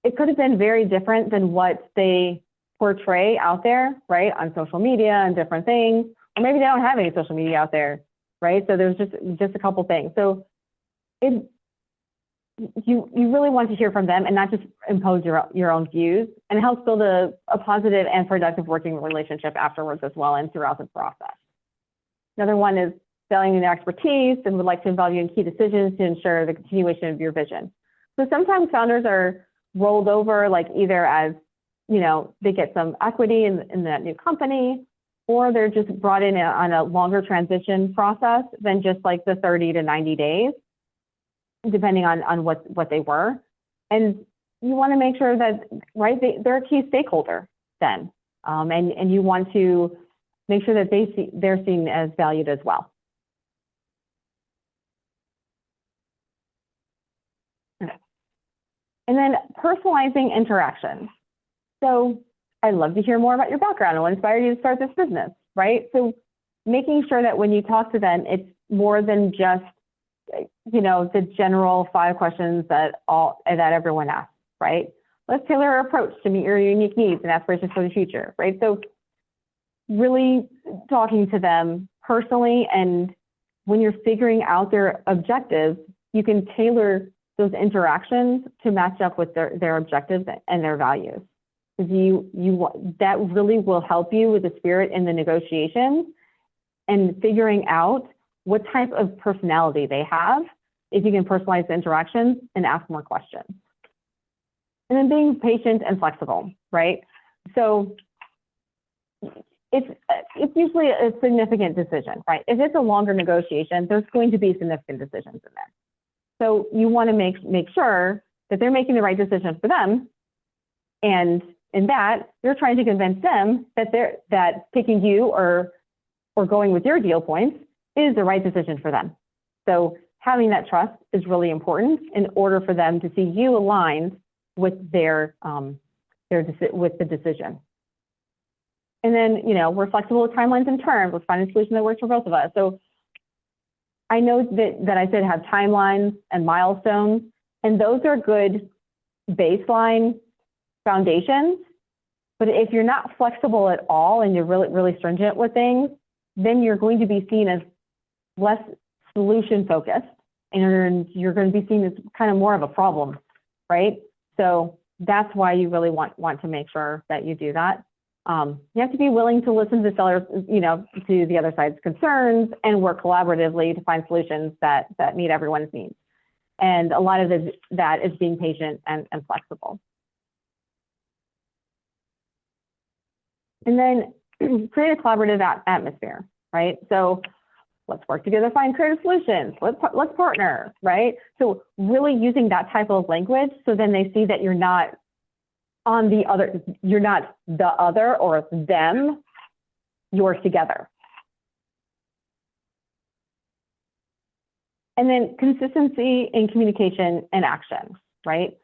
it could have been very different than what they portray out there, right? On social media and different things. Or maybe they don't have any social media out there, right? So there's just a couple things. So you really want to hear from them and not just impose your own views, and it helps build a positive and productive working relationship afterwards as well and throughout the process. Another one is valuing their expertise and would like to involve you in key decisions to ensure the continuation of your vision. So sometimes founders are rolled over, like either as, they get some equity in that new company, or they're just brought in on a longer transition process than just like the 30 to 90 days, depending on what they were. And you want to make sure that, right, they're a key stakeholder then. And you want to make sure that they're seen as valued as well. And then personalizing interactions. So I'd love to hear more about your background and what inspired you to start this business, right? So making sure that when you talk to them, it's more than just, the general 5 questions that everyone asks, right? Let's tailor our approach to meet your unique needs and aspirations for the future, right? So really talking to them personally, and when you're figuring out their objectives, you can tailor those interactions to match up with their objectives and their values. Because that really will help you with the spirit in the negotiations and figuring out what type of personality they have, if you can personalize the interactions and ask more questions. And then being patient and flexible, right? So it's usually a significant decision, right? If it's a longer negotiation, there's going to be significant decisions in there. So you want to make sure that they're making the right decision for them, and in that you're trying to convince them that picking you or going with your deal points is the right decision for them. So having that trust is really important in order for them to see you aligned with with the decision. And then, we're flexible with timelines and terms. Let's find a solution that works for both of us. So I know that I said have timelines and milestones, and those are good baseline foundations. But if you're not flexible at all and you're really, really stringent with things, then you're going to be seen as less solution focused, and you're going to be seen as kind of more of a problem, right? So that's why you really want to make sure that you do that. You have to be willing to listen to the sellers, to the other side's concerns, and work collaboratively to find solutions that meet everyone's needs. And a lot of that is being patient and flexible. And then create a collaborative atmosphere, right? So let's work together, find creative solutions. Let's partner, right? So really using that type of language, so then they see that you're not on the other, you're not the other or them, you're together. And then consistency in communication and action, right?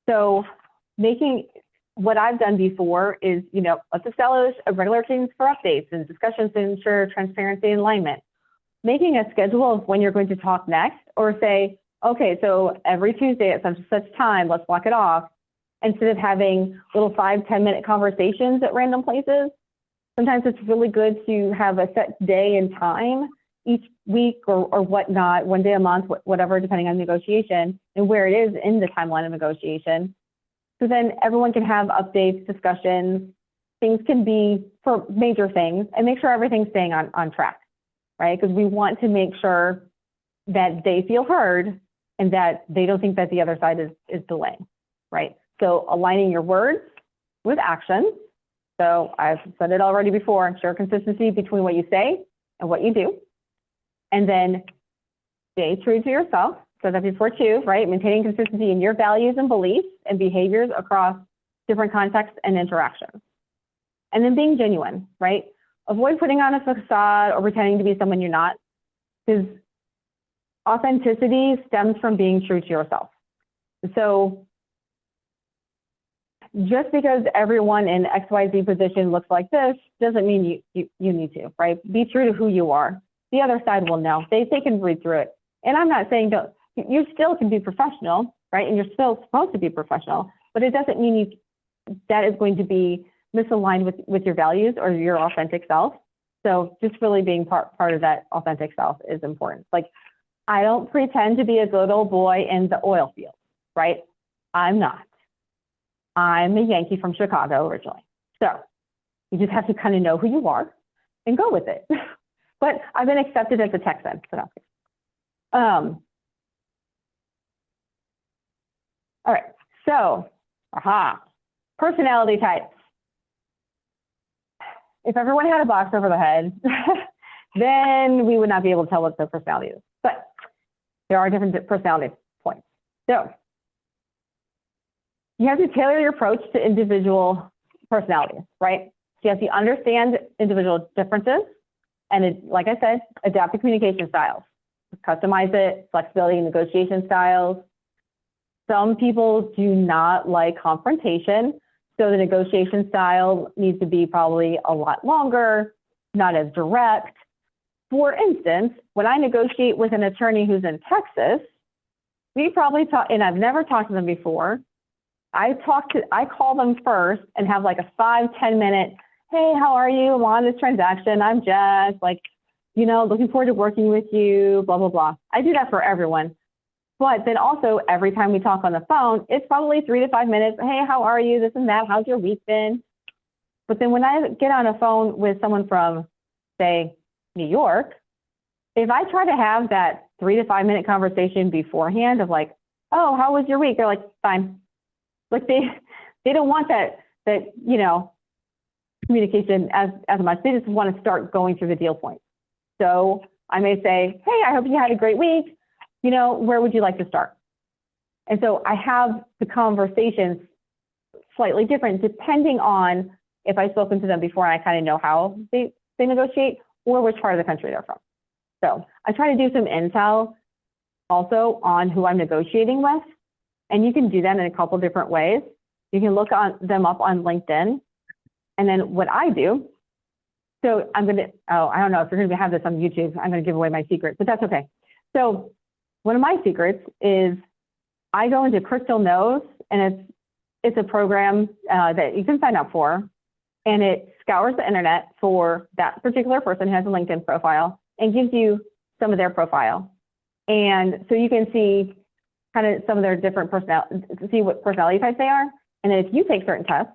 So making, what I've done before is, let's establish a regular cadence for updates and discussions to ensure transparency and alignment. Making a schedule of when you're going to talk next, or say, okay, so every Tuesday at such time, let's block it off, instead of having little 5-10 minute conversations at random places. Sometimes it's really good to have a set day and time each week or whatnot, one day a month, whatever, depending on negotiation and where it is in the timeline of negotiation. So then everyone can have updates, discussions, things can be for major things, and make sure everything's staying on track, right? Because we want to make sure that they feel heard and that they don't think that the other side is delaying, right? So aligning your words with actions. So I've said it already before, ensure consistency between what you say and what you do. And then stay true to yourself. So that's before two, right? Maintaining consistency in your values and beliefs and behaviors across different contexts and interactions. And then being genuine, right? Avoid putting on a facade or pretending to be someone you're not, because authenticity stems from being true to yourself. So just because everyone in XYZ position looks like this doesn't mean you need to, right? Be true to who you are. The other side will know. They can read through it. And I'm not saying you still can be professional, right? And you're still supposed to be professional, but it doesn't mean that is going to be misaligned with your values or your authentic self. So just really being part of that authentic self is important. Like, I don't pretend to be a good old boy in the oil field, right? I'm not. I'm a Yankee from Chicago originally. So you just have to kind of know who you are and go with it. But I've been accepted as a Texan, so that's good. All right, so, personality types. If everyone had a box over the head, then we would not be able to tell what their personality is. But there are different personality points. So you have to tailor your approach to individual personalities, right? So you have to understand individual differences and, like I said, adapt to communication styles. Customize it, flexibility, negotiation styles. Some people do not like confrontation, so the negotiation style needs to be probably a lot longer, not as direct. For instance, when I negotiate with an attorney who's in Texas, we probably talk, and I've never talked to them before. I call them first and have like a 5-10 minute, hey, how are you? I'm on this transaction. I'm Jess, looking forward to working with you, blah, blah, blah. I do that for everyone. But then also every time we talk on the phone, it's probably 3 to 5 minutes. Hey, how are you? This and that. How's your week been? But then when I get on a phone with someone from, say, New York, if I try to have that 3 to 5 minute conversation beforehand of like, oh, how was your week? They're like, fine. Like they don't want that communication as much. They just want to start going through the deal points. So I may say, hey, I hope you had a great week. Where would you like to start? And so I have the conversations slightly different depending on if I've spoken to them before and I kind of know how they negotiate or which part of the country they're from. So I try to do some intel also on who I'm negotiating with. And you can do that in a couple different ways. You can look them up on LinkedIn. And then what I do, so I don't know if you're going to have this on YouTube, I'm going to give away my secret, but that's okay. So one of my secrets is I go into Crystal Knows, and it's a program that you can sign up for, and it scours the internet for that particular person who has a LinkedIn profile and gives you some of their profile. And so you can see kind of some of their different see what personality types they are. And then if you take certain tests,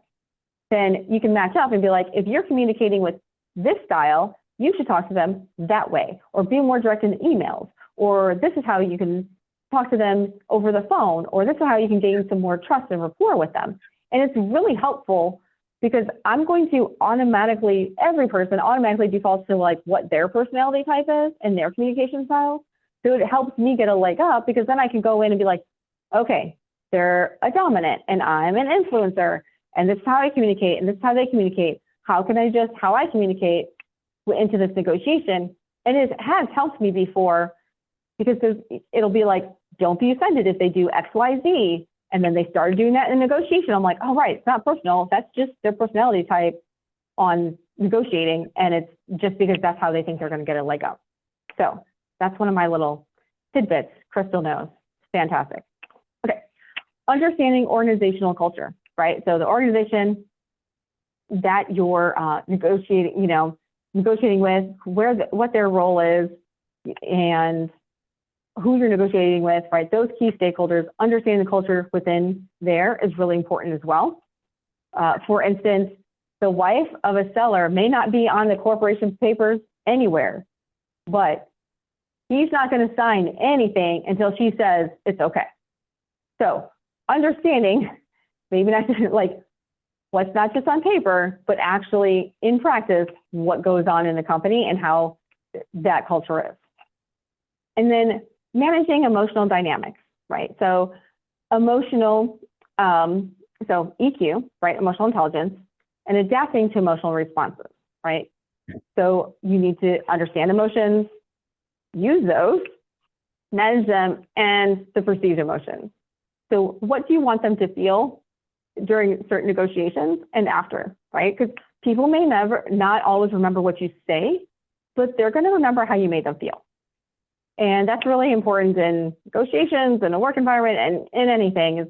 then you can match up and be like, if you're communicating with this style, you should talk to them that way, or be more direct in emails, or this is how you can talk to them over the phone, or this is how you can gain some more trust and rapport with them. And it's really helpful because I'm going to every person automatically defaults to like what their personality type is and their communication style. So it helps me get a leg up because then I can go in and be like, okay, they're a dominant and I'm an influencer. and this is how I communicate, and this is how they communicate. How can I adjust how I communicate into this negotiation? And it has helped me before, because it'll be like, don't be offended if they do X, Y, Z. And then they started doing that in negotiation. I'm like, oh, right, it's not personal. That's just their personality type on negotiating. And it's just because that's how they think they're going to get a leg up. So that's one of my little tidbits. Crystal knows. Fantastic. Okay. Understanding organizational culture, right? So the organization that you're negotiating with, what their role is, and who you're negotiating with, right? Those key stakeholders, understanding the culture within there is really important as well. For instance, the wife of a seller may not be on the corporation's papers anywhere, but he's not going to sign anything until she says it's okay. So understanding, maybe not just like what's not just on paper, but actually in practice, what goes on in the company and how that culture is. And then managing emotional dynamics, right? So emotional, so EQ, right? Emotional intelligence, and adapting to emotional responses, right? So you need to understand emotions, use those, manage them, and the perceived emotions. So what do you want them to feel during certain negotiations and after, right? Because people may not always remember what you say, but they're going to remember how you made them feel. And that's really important in negotiations, in a work environment, and in anything. Is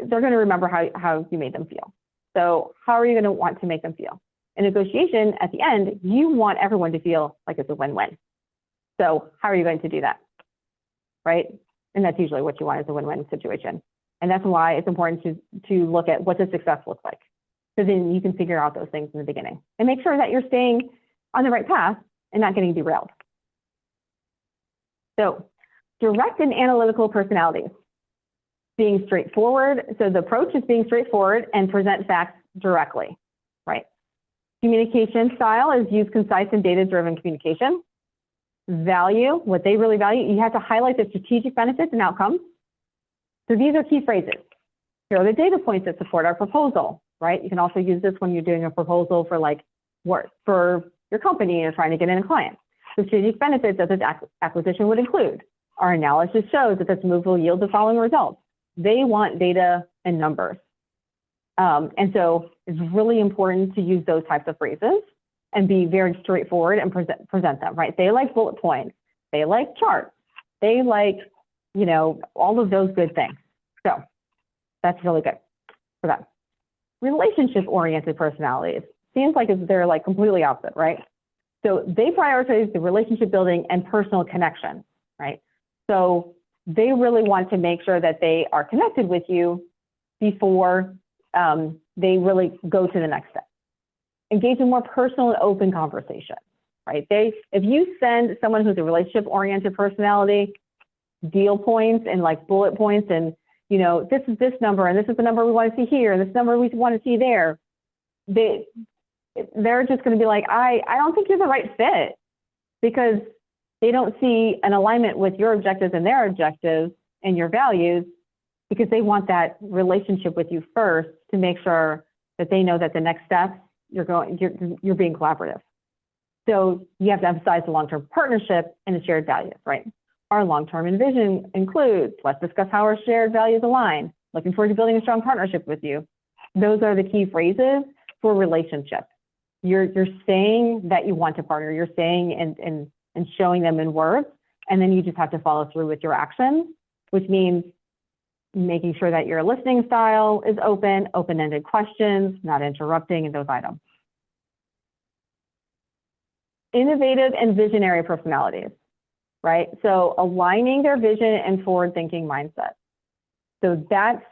they're going to remember how you made them feel. So how are you going to want to make them feel? In negotiation, at the end, you want everyone to feel like it's a win-win. So how are you going to do that, right? And that's usually what you want is a win-win situation. And that's why it's important to look at what does success look like. So then you can figure out those things in the beginning and make sure that you're staying on the right path and not getting derailed. So direct and analytical personalities, being straightforward. So the approach is being straightforward and present facts directly, right? Communication style is use concise and data-driven communication. Value, what they really value, you have to highlight the strategic benefits and outcomes. So these are key phrases. Here are the data points that support our proposal, right? You can also use this when you're doing a proposal for like work for your company or trying to get in a client. The strategic benefits that this acquisition would include. Our analysis shows that this move will yield the following results. They want data and numbers. And so it's really important to use those types of phrases and be very straightforward and present them, right? They like bullet points. They like charts. They like, all of those good things. So that's really good for them. Relationship-oriented personalities. Seems like they're like completely opposite, right? So they prioritize the relationship building and personal connection, right? So they really want to make sure that they are connected with you before they really go to the next step. Engage in more personal and open conversation, right? If you send someone who's a relationship-oriented personality deal points and like bullet points and, this is this number and this is the number we want to see here and this number we want to see there, they're just going to be like, I don't think you're the right fit, because they don't see an alignment with your objectives and their objectives and your values, because they want that relationship with you first to make sure that they know that the next steps you're being collaborative. So you have to emphasize the long-term partnership and the shared values, right? Our long-term vision includes, let's discuss how our shared values align. Looking forward to building a strong partnership with you. Those are the key phrases for relationship. You're saying that you want to partner. You're saying and showing them in words, and then you just have to follow through with your actions, which means making sure that your listening style is open-ended questions, not interrupting, and those items. Innovative and visionary personalities, right? So aligning their vision and forward-thinking mindset. So that's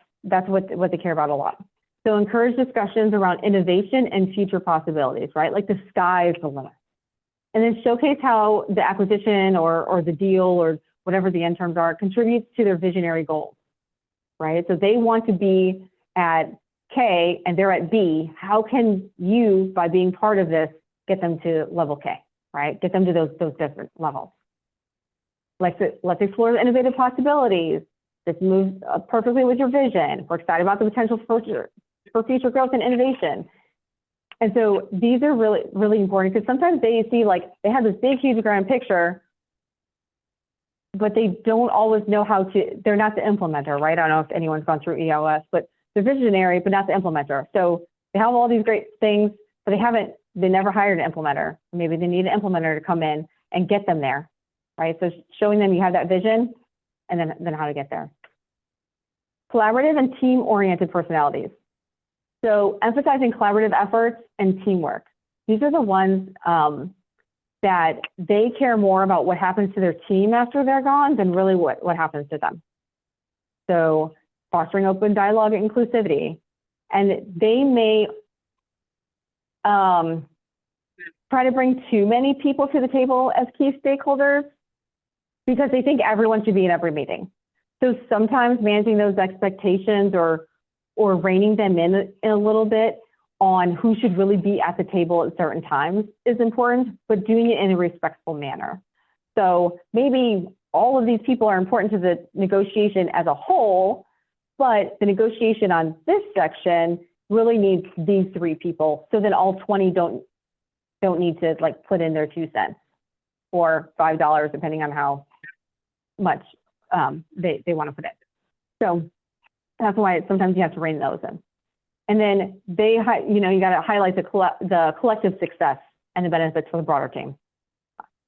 what they care about a lot. So encourage discussions around innovation and future possibilities, right? Like the sky is the limit. And then showcase how the acquisition or the deal or whatever the end terms are contributes to their visionary goals, right? So they want to be at K and they're at B. How can you, by being part of this, get them to level K, right? Get them to those different levels. Let's explore the innovative possibilities. This moves perfectly with your vision. We're excited about the potential for future growth and innovation. And so these are really, really important because sometimes they see like they have this big, huge grand picture, but they don't always know how to, they're not the implementer, right? I don't know if anyone's gone through EOS, but they're visionary, but not the implementer. So they have all these great things, but they never hired an implementer. Maybe they need an implementer to come in and get them there, right? So showing them you have that vision and then how to get there. Collaborative and team-oriented personalities. So emphasizing collaborative efforts and teamwork. These are the ones that they care more about what happens to their team after they're gone than really what happens to them. So fostering open dialogue and inclusivity. And they may try to bring too many people to the table as key stakeholders because they think everyone should be in every meeting. So sometimes managing those expectations or reining them in a little bit on who should really be at the table at certain times is important, but doing it in a respectful manner. So maybe all of these people are important to the negotiation as a whole, but the negotiation on this section really needs these 3 people. So then all 20 don't need to like put in their 2 cents or $5, depending on how much they want to put in. So that's why sometimes you have to rein those in. And then you got to highlight the collective success and the benefits for the broader team.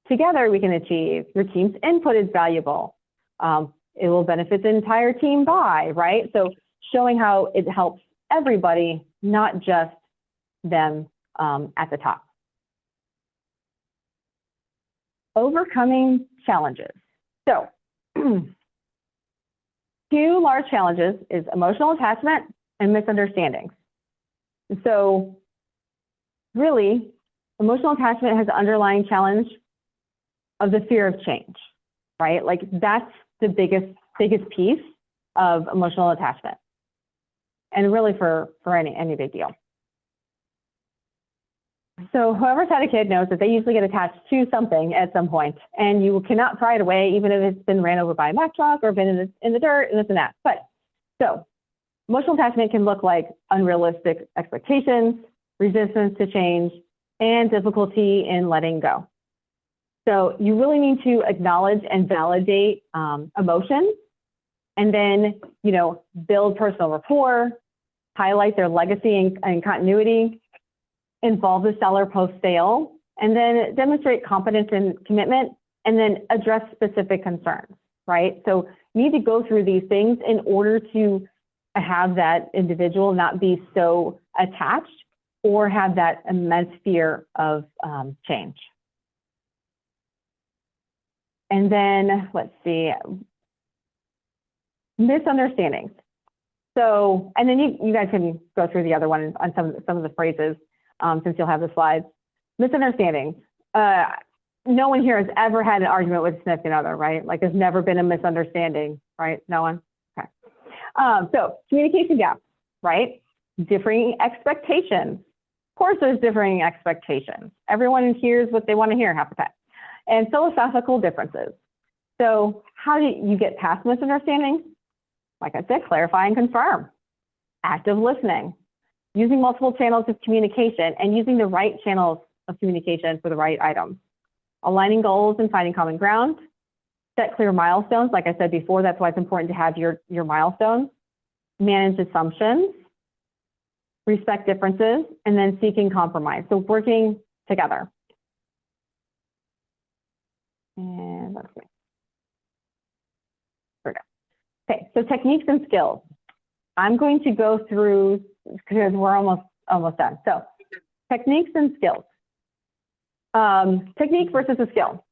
Together we can achieve. Your team's input is valuable. It will benefit the entire team by, right? So showing how it helps everybody, not just them at the top. Overcoming challenges. So 2 large challenges is emotional attachment and misunderstandings. So really, emotional attachment has the underlying challenge of the fear of change, right? Like that's the biggest piece of emotional attachment. And really for any big deal. So whoever's had a kid knows that they usually get attached to something at some point, and you cannot pry it away, even if it's been ran over by a Mack truck or been in the dirt and this and that. But so emotional attachment can look like unrealistic expectations, resistance to change, and difficulty in letting go. So you really need to acknowledge and validate emotions, and then build personal rapport, highlight their legacy and continuity, involve the seller post-sale, and then demonstrate competence and commitment, and then address specific concerns, right? So you need to go through these things in order to have that individual not be so attached or have that immense fear of change. And then let's see, misunderstandings. So, and then you guys can go through the other one on some of the phrases since you'll have the slides. Misunderstandings. No one here has ever had an argument with a significant other, right? Like there's never been a misunderstanding, right? No one? Okay. So communication gaps, right? Differing expectations. Of course there's differing expectations. Everyone hears what they want to hear half the time. And philosophical differences. So how do you get past misunderstandings? Like I said, clarify and confirm. Active listening. Using multiple channels of communication and using the right channels of communication for the right items. Aligning goals and finding common ground. Set clear milestones. Like I said before, that's why it's important to have your milestones. Manage assumptions. Respect differences. And then seeking compromise. So working together. And let's see. There we go. Okay, so techniques and skills. I'm going to go through because we're almost done. So techniques and skills. Technique versus a skill.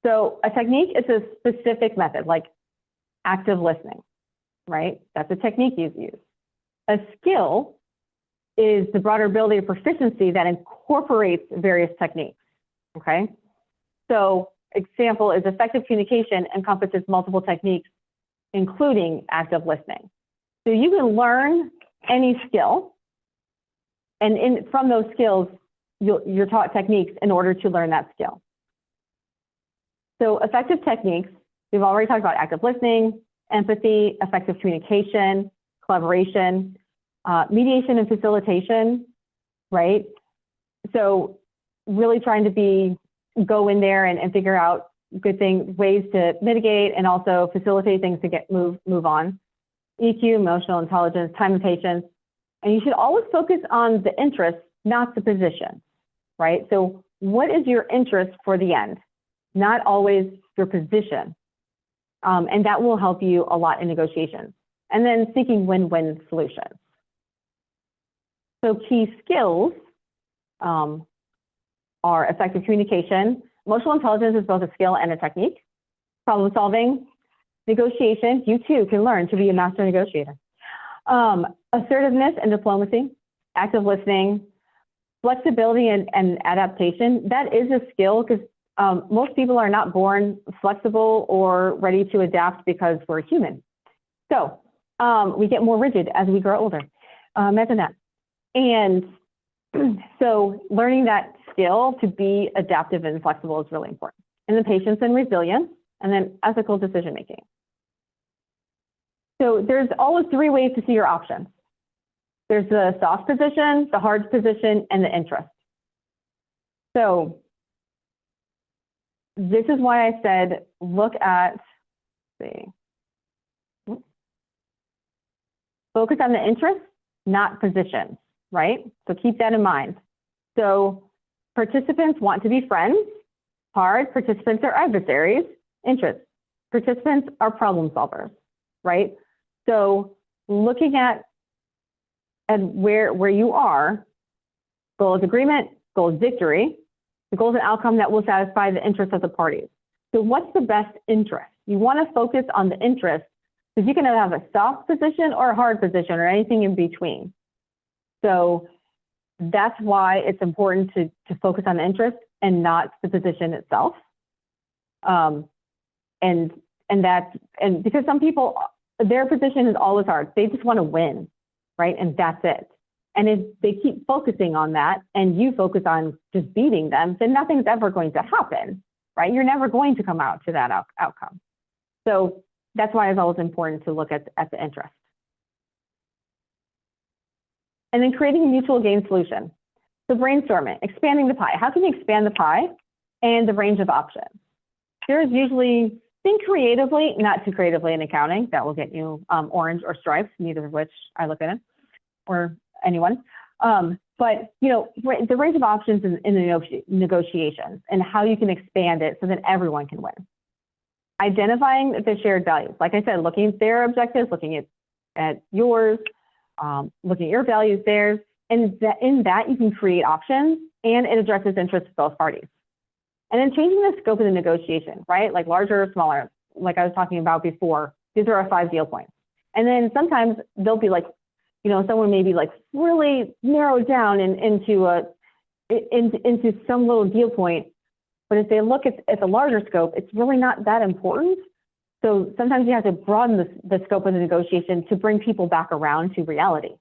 So a technique is a specific method, like active listening, right? That's a technique you use. A skill is the broader ability of proficiency that incorporates various techniques, okay? So example is effective communication encompasses multiple techniques, including active listening. So you can learn any skill, and from those skills, you're taught techniques in order to learn that skill. So effective techniques, we've already talked about active listening, empathy, effective communication, collaboration. Mediation and facilitation, right? So really trying to go in there and figure out good ways to mitigate and also facilitate things to move on. EQ, emotional intelligence, time and patience. And you should always focus on the interest, not the position, right? So what is your interest for the end? Not always your position. And that will help you a lot in negotiations. And then seeking win-win solutions. So key skills are effective communication. Emotional intelligence is both a skill and a technique. Problem solving, negotiation, you too can learn to be a master negotiator. Assertiveness and diplomacy, active listening, flexibility and adaptation. That is a skill because most people are not born flexible or ready to adapt because we're human. So we get more rigid as we grow older. Imagine that. And so learning that skill to be adaptive and flexible is really important. And then patience and resilience, and then ethical decision making. So there's always 3 ways to see your options. There's the soft position, the hard position, and the interest. So this is why I said, look at, focus on the interest, not positions, right? So keep that in mind. So participants want to be friends. Hard, participants are adversaries. Interest, participants are problem solvers, right? So looking at where you are, goal is agreement, goal is victory. The goal is an outcome that will satisfy the interests of the parties. So what's the best interest? You want to focus on the interest because you can have a soft position or a hard position or anything in between. So that's why it's important to focus on the interest and not the position itself. And because some people, their position is always hard. They just want to win, right? And that's it. And if they keep focusing on that and you focus on just beating them, then nothing's ever going to happen, right? You're never going to come out to that outcome. So that's why it's always important to look at the interest. And then creating a mutual gain solution. So brainstorming, expanding the pie. How can you expand the pie and the range of options? There's usually, think creatively, not too creatively in accounting. That will get you orange or stripes, neither of which I look at it, or anyone. But you know, the range of options in the negotiations and how you can expand it so that everyone can win. Identifying the shared values. Like I said, looking at their objectives, looking at yours, looking at your values, theirs, and in that you can create options and it addresses interests of both parties. And then changing the scope of the negotiation, right? Like larger or smaller, like I was talking about before, these are our 5 deal points. And then sometimes they'll be like, you know, someone may be like really narrowed down into some little deal point. But if they look at the larger scope, it's really not that important. So sometimes you have to broaden the scope of the negotiation to bring people back around to reality.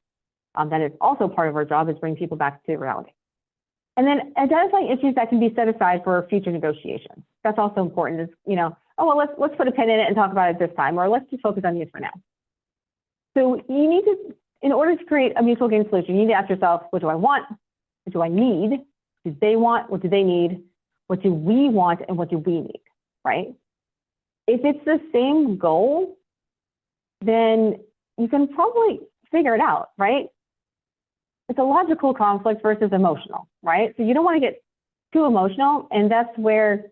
That is also part of our job, is bring people back to reality. And then identifying issues that can be set aside for future negotiations. That's also important, is, you know, oh, well, let's put a pin in it and talk about it this time, or let's just focus on these for now. So you need to, in order to create a mutual gain solution, you need to ask yourself, what do I want? What do I need? What do they want? What do they need? What do we want? And what do we need, right? If it's the same goal, then you can probably figure it out, right? It's a logical conflict versus emotional, right? So you don't want to get too emotional, and that's where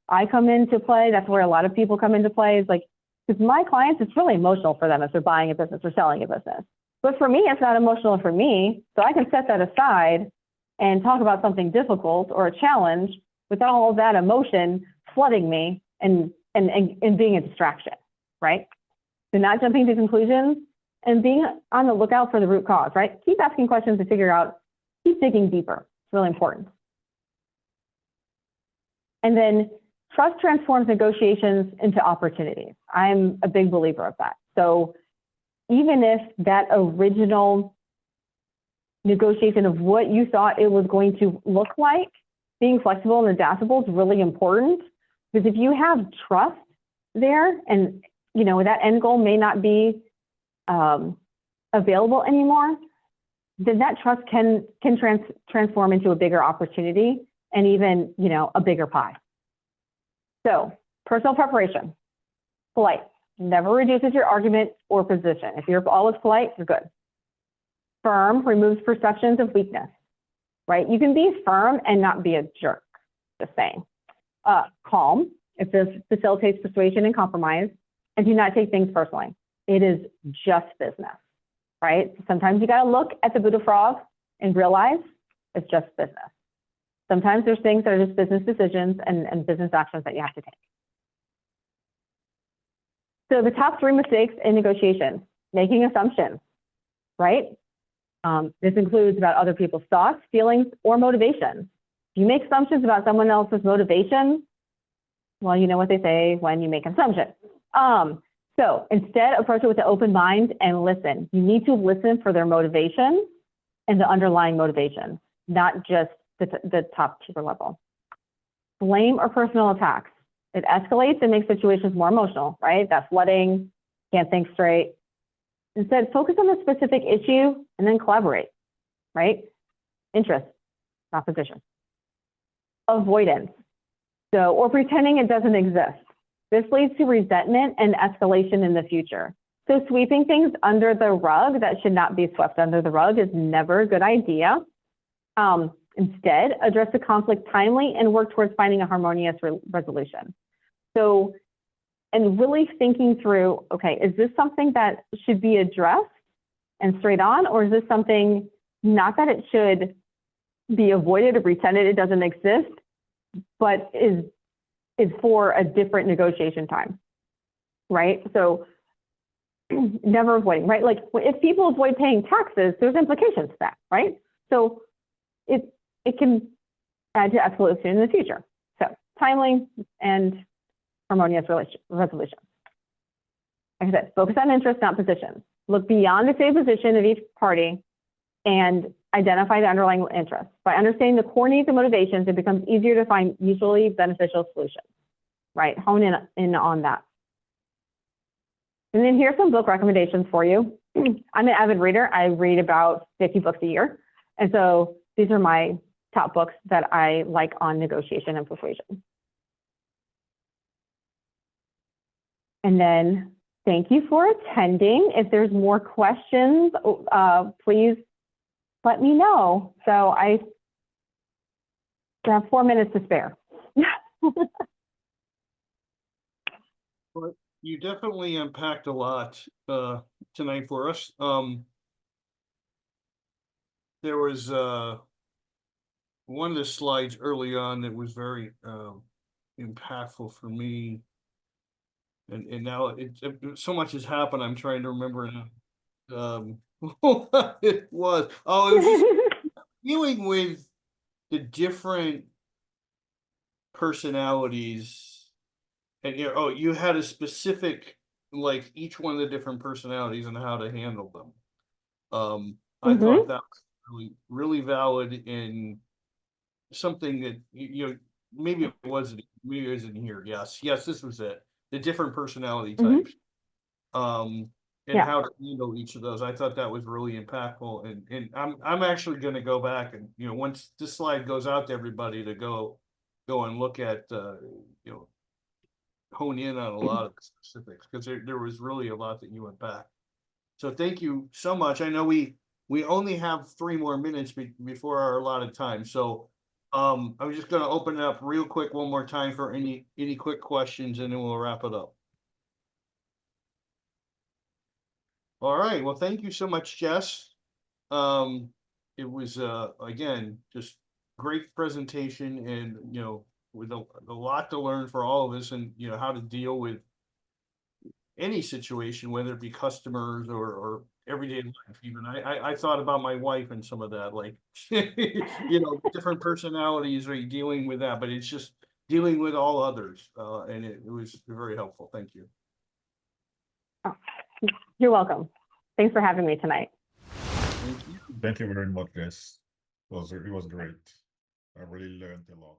I come into play. That's where a lot of people come into play, is like, because my clients, it's really emotional for them if they're buying a business or selling a business. But for me, it's not emotional for me. So I can set that aside and talk about something difficult or a challenge without all of that emotion flooding me and being a distraction, right? So not jumping to conclusions and being on the lookout for the root cause, right? Keep asking questions to figure out, keep digging deeper. It's really important. And then trust transforms negotiations into opportunities. I'm a big believer of that. So even if that original negotiation of what you thought it was going to look like, being flexible and adaptable is really important, because if you have trust there and, you know, that end goal may not be available anymore, then that trust can transform into a bigger opportunity and even, a bigger pie. So personal preparation, polite, never reduces your argument or position. If you're always polite, you're good. Firm removes perceptions of weakness, right? You can be firm and not be a jerk, just saying. Calm, if this facilitates persuasion and compromise, and do not take things personally. It is just business, right? Sometimes you gotta look at the Buddha frog and realize it's just business. Sometimes there's things that are just business decisions and business actions that you have to take. So the top 3 mistakes in negotiations: making assumptions, right? This includes about other people's thoughts, feelings, or motivations. If you make assumptions about someone else's motivation, well, you know what they say when you make an assumption. So instead, approach it with an open mind and listen. You need to listen for their motivation and the underlying motivation, not just the top tier level. Blame or personal attacks. It escalates and makes situations more emotional, right? That's flooding, can't think straight. Instead, focus on the specific issue and then collaborate, right? Interest, not position. Avoidance, or pretending it doesn't exist. This leads to resentment and escalation in the future. So sweeping things under the rug that should not be swept under the rug is never a good idea. Instead, address the conflict timely and work towards finding a harmonious resolution. So, and really thinking through, okay, is this something that should be addressed and straight on, or is this something, not that it should be avoided or pretended it doesn't exist, but is for a different negotiation time, right? So never avoiding, right? Like if people avoid paying taxes, there's implications to that, right? So it can add to escalation in the future. So timely and harmonious resolution. Like I said, focus on interest, not positions. Look beyond the same position of each party and identify the underlying interests. By understanding the core needs and motivations, it becomes easier to find mutually beneficial solutions, right? Hone in on that. And then here's some book recommendations for you. I'm an avid reader. I read about 50 books a year. And so these are my top books that I like on negotiation and persuasion. And then thank you for attending. If there's more questions, please let me know. So I have 4 minutes to spare. Well, you definitely unpacked a lot tonight for us. There was one of the slides early on that was very impactful for me. And now so much has happened. I'm trying to remember what it was. Oh, it was just dealing with the different personalities, and you had a specific, like each one of the different personalities and how to handle them. I thought that was really valid in something that maybe it wasn't here. Yes, this was it. The different personality types, and how to handle each of those. I thought that was really impactful, and I'm actually going to go back and once this slide goes out to everybody to go and look at hone in on a lot of the specifics, because there was really a lot that you unpacked. So thank you so much. I know we only have 3 more minutes before our allotted time, so I'm just going to open it up real quick one more time for any quick questions, and then we'll wrap it up. All right. Well, thank you so much, Jess. It was again just great presentation, and with a lot to learn for all of us, and how to deal with any situation, whether it be customers or everyday life. Even I thought about my wife and some of that, like different personalities, right, dealing with that, but it's just dealing with all others, and it was very helpful. Thank you. Oh, you're welcome. Thanks for having me tonight. Thank you very much, guys. It was great. I really learned a lot.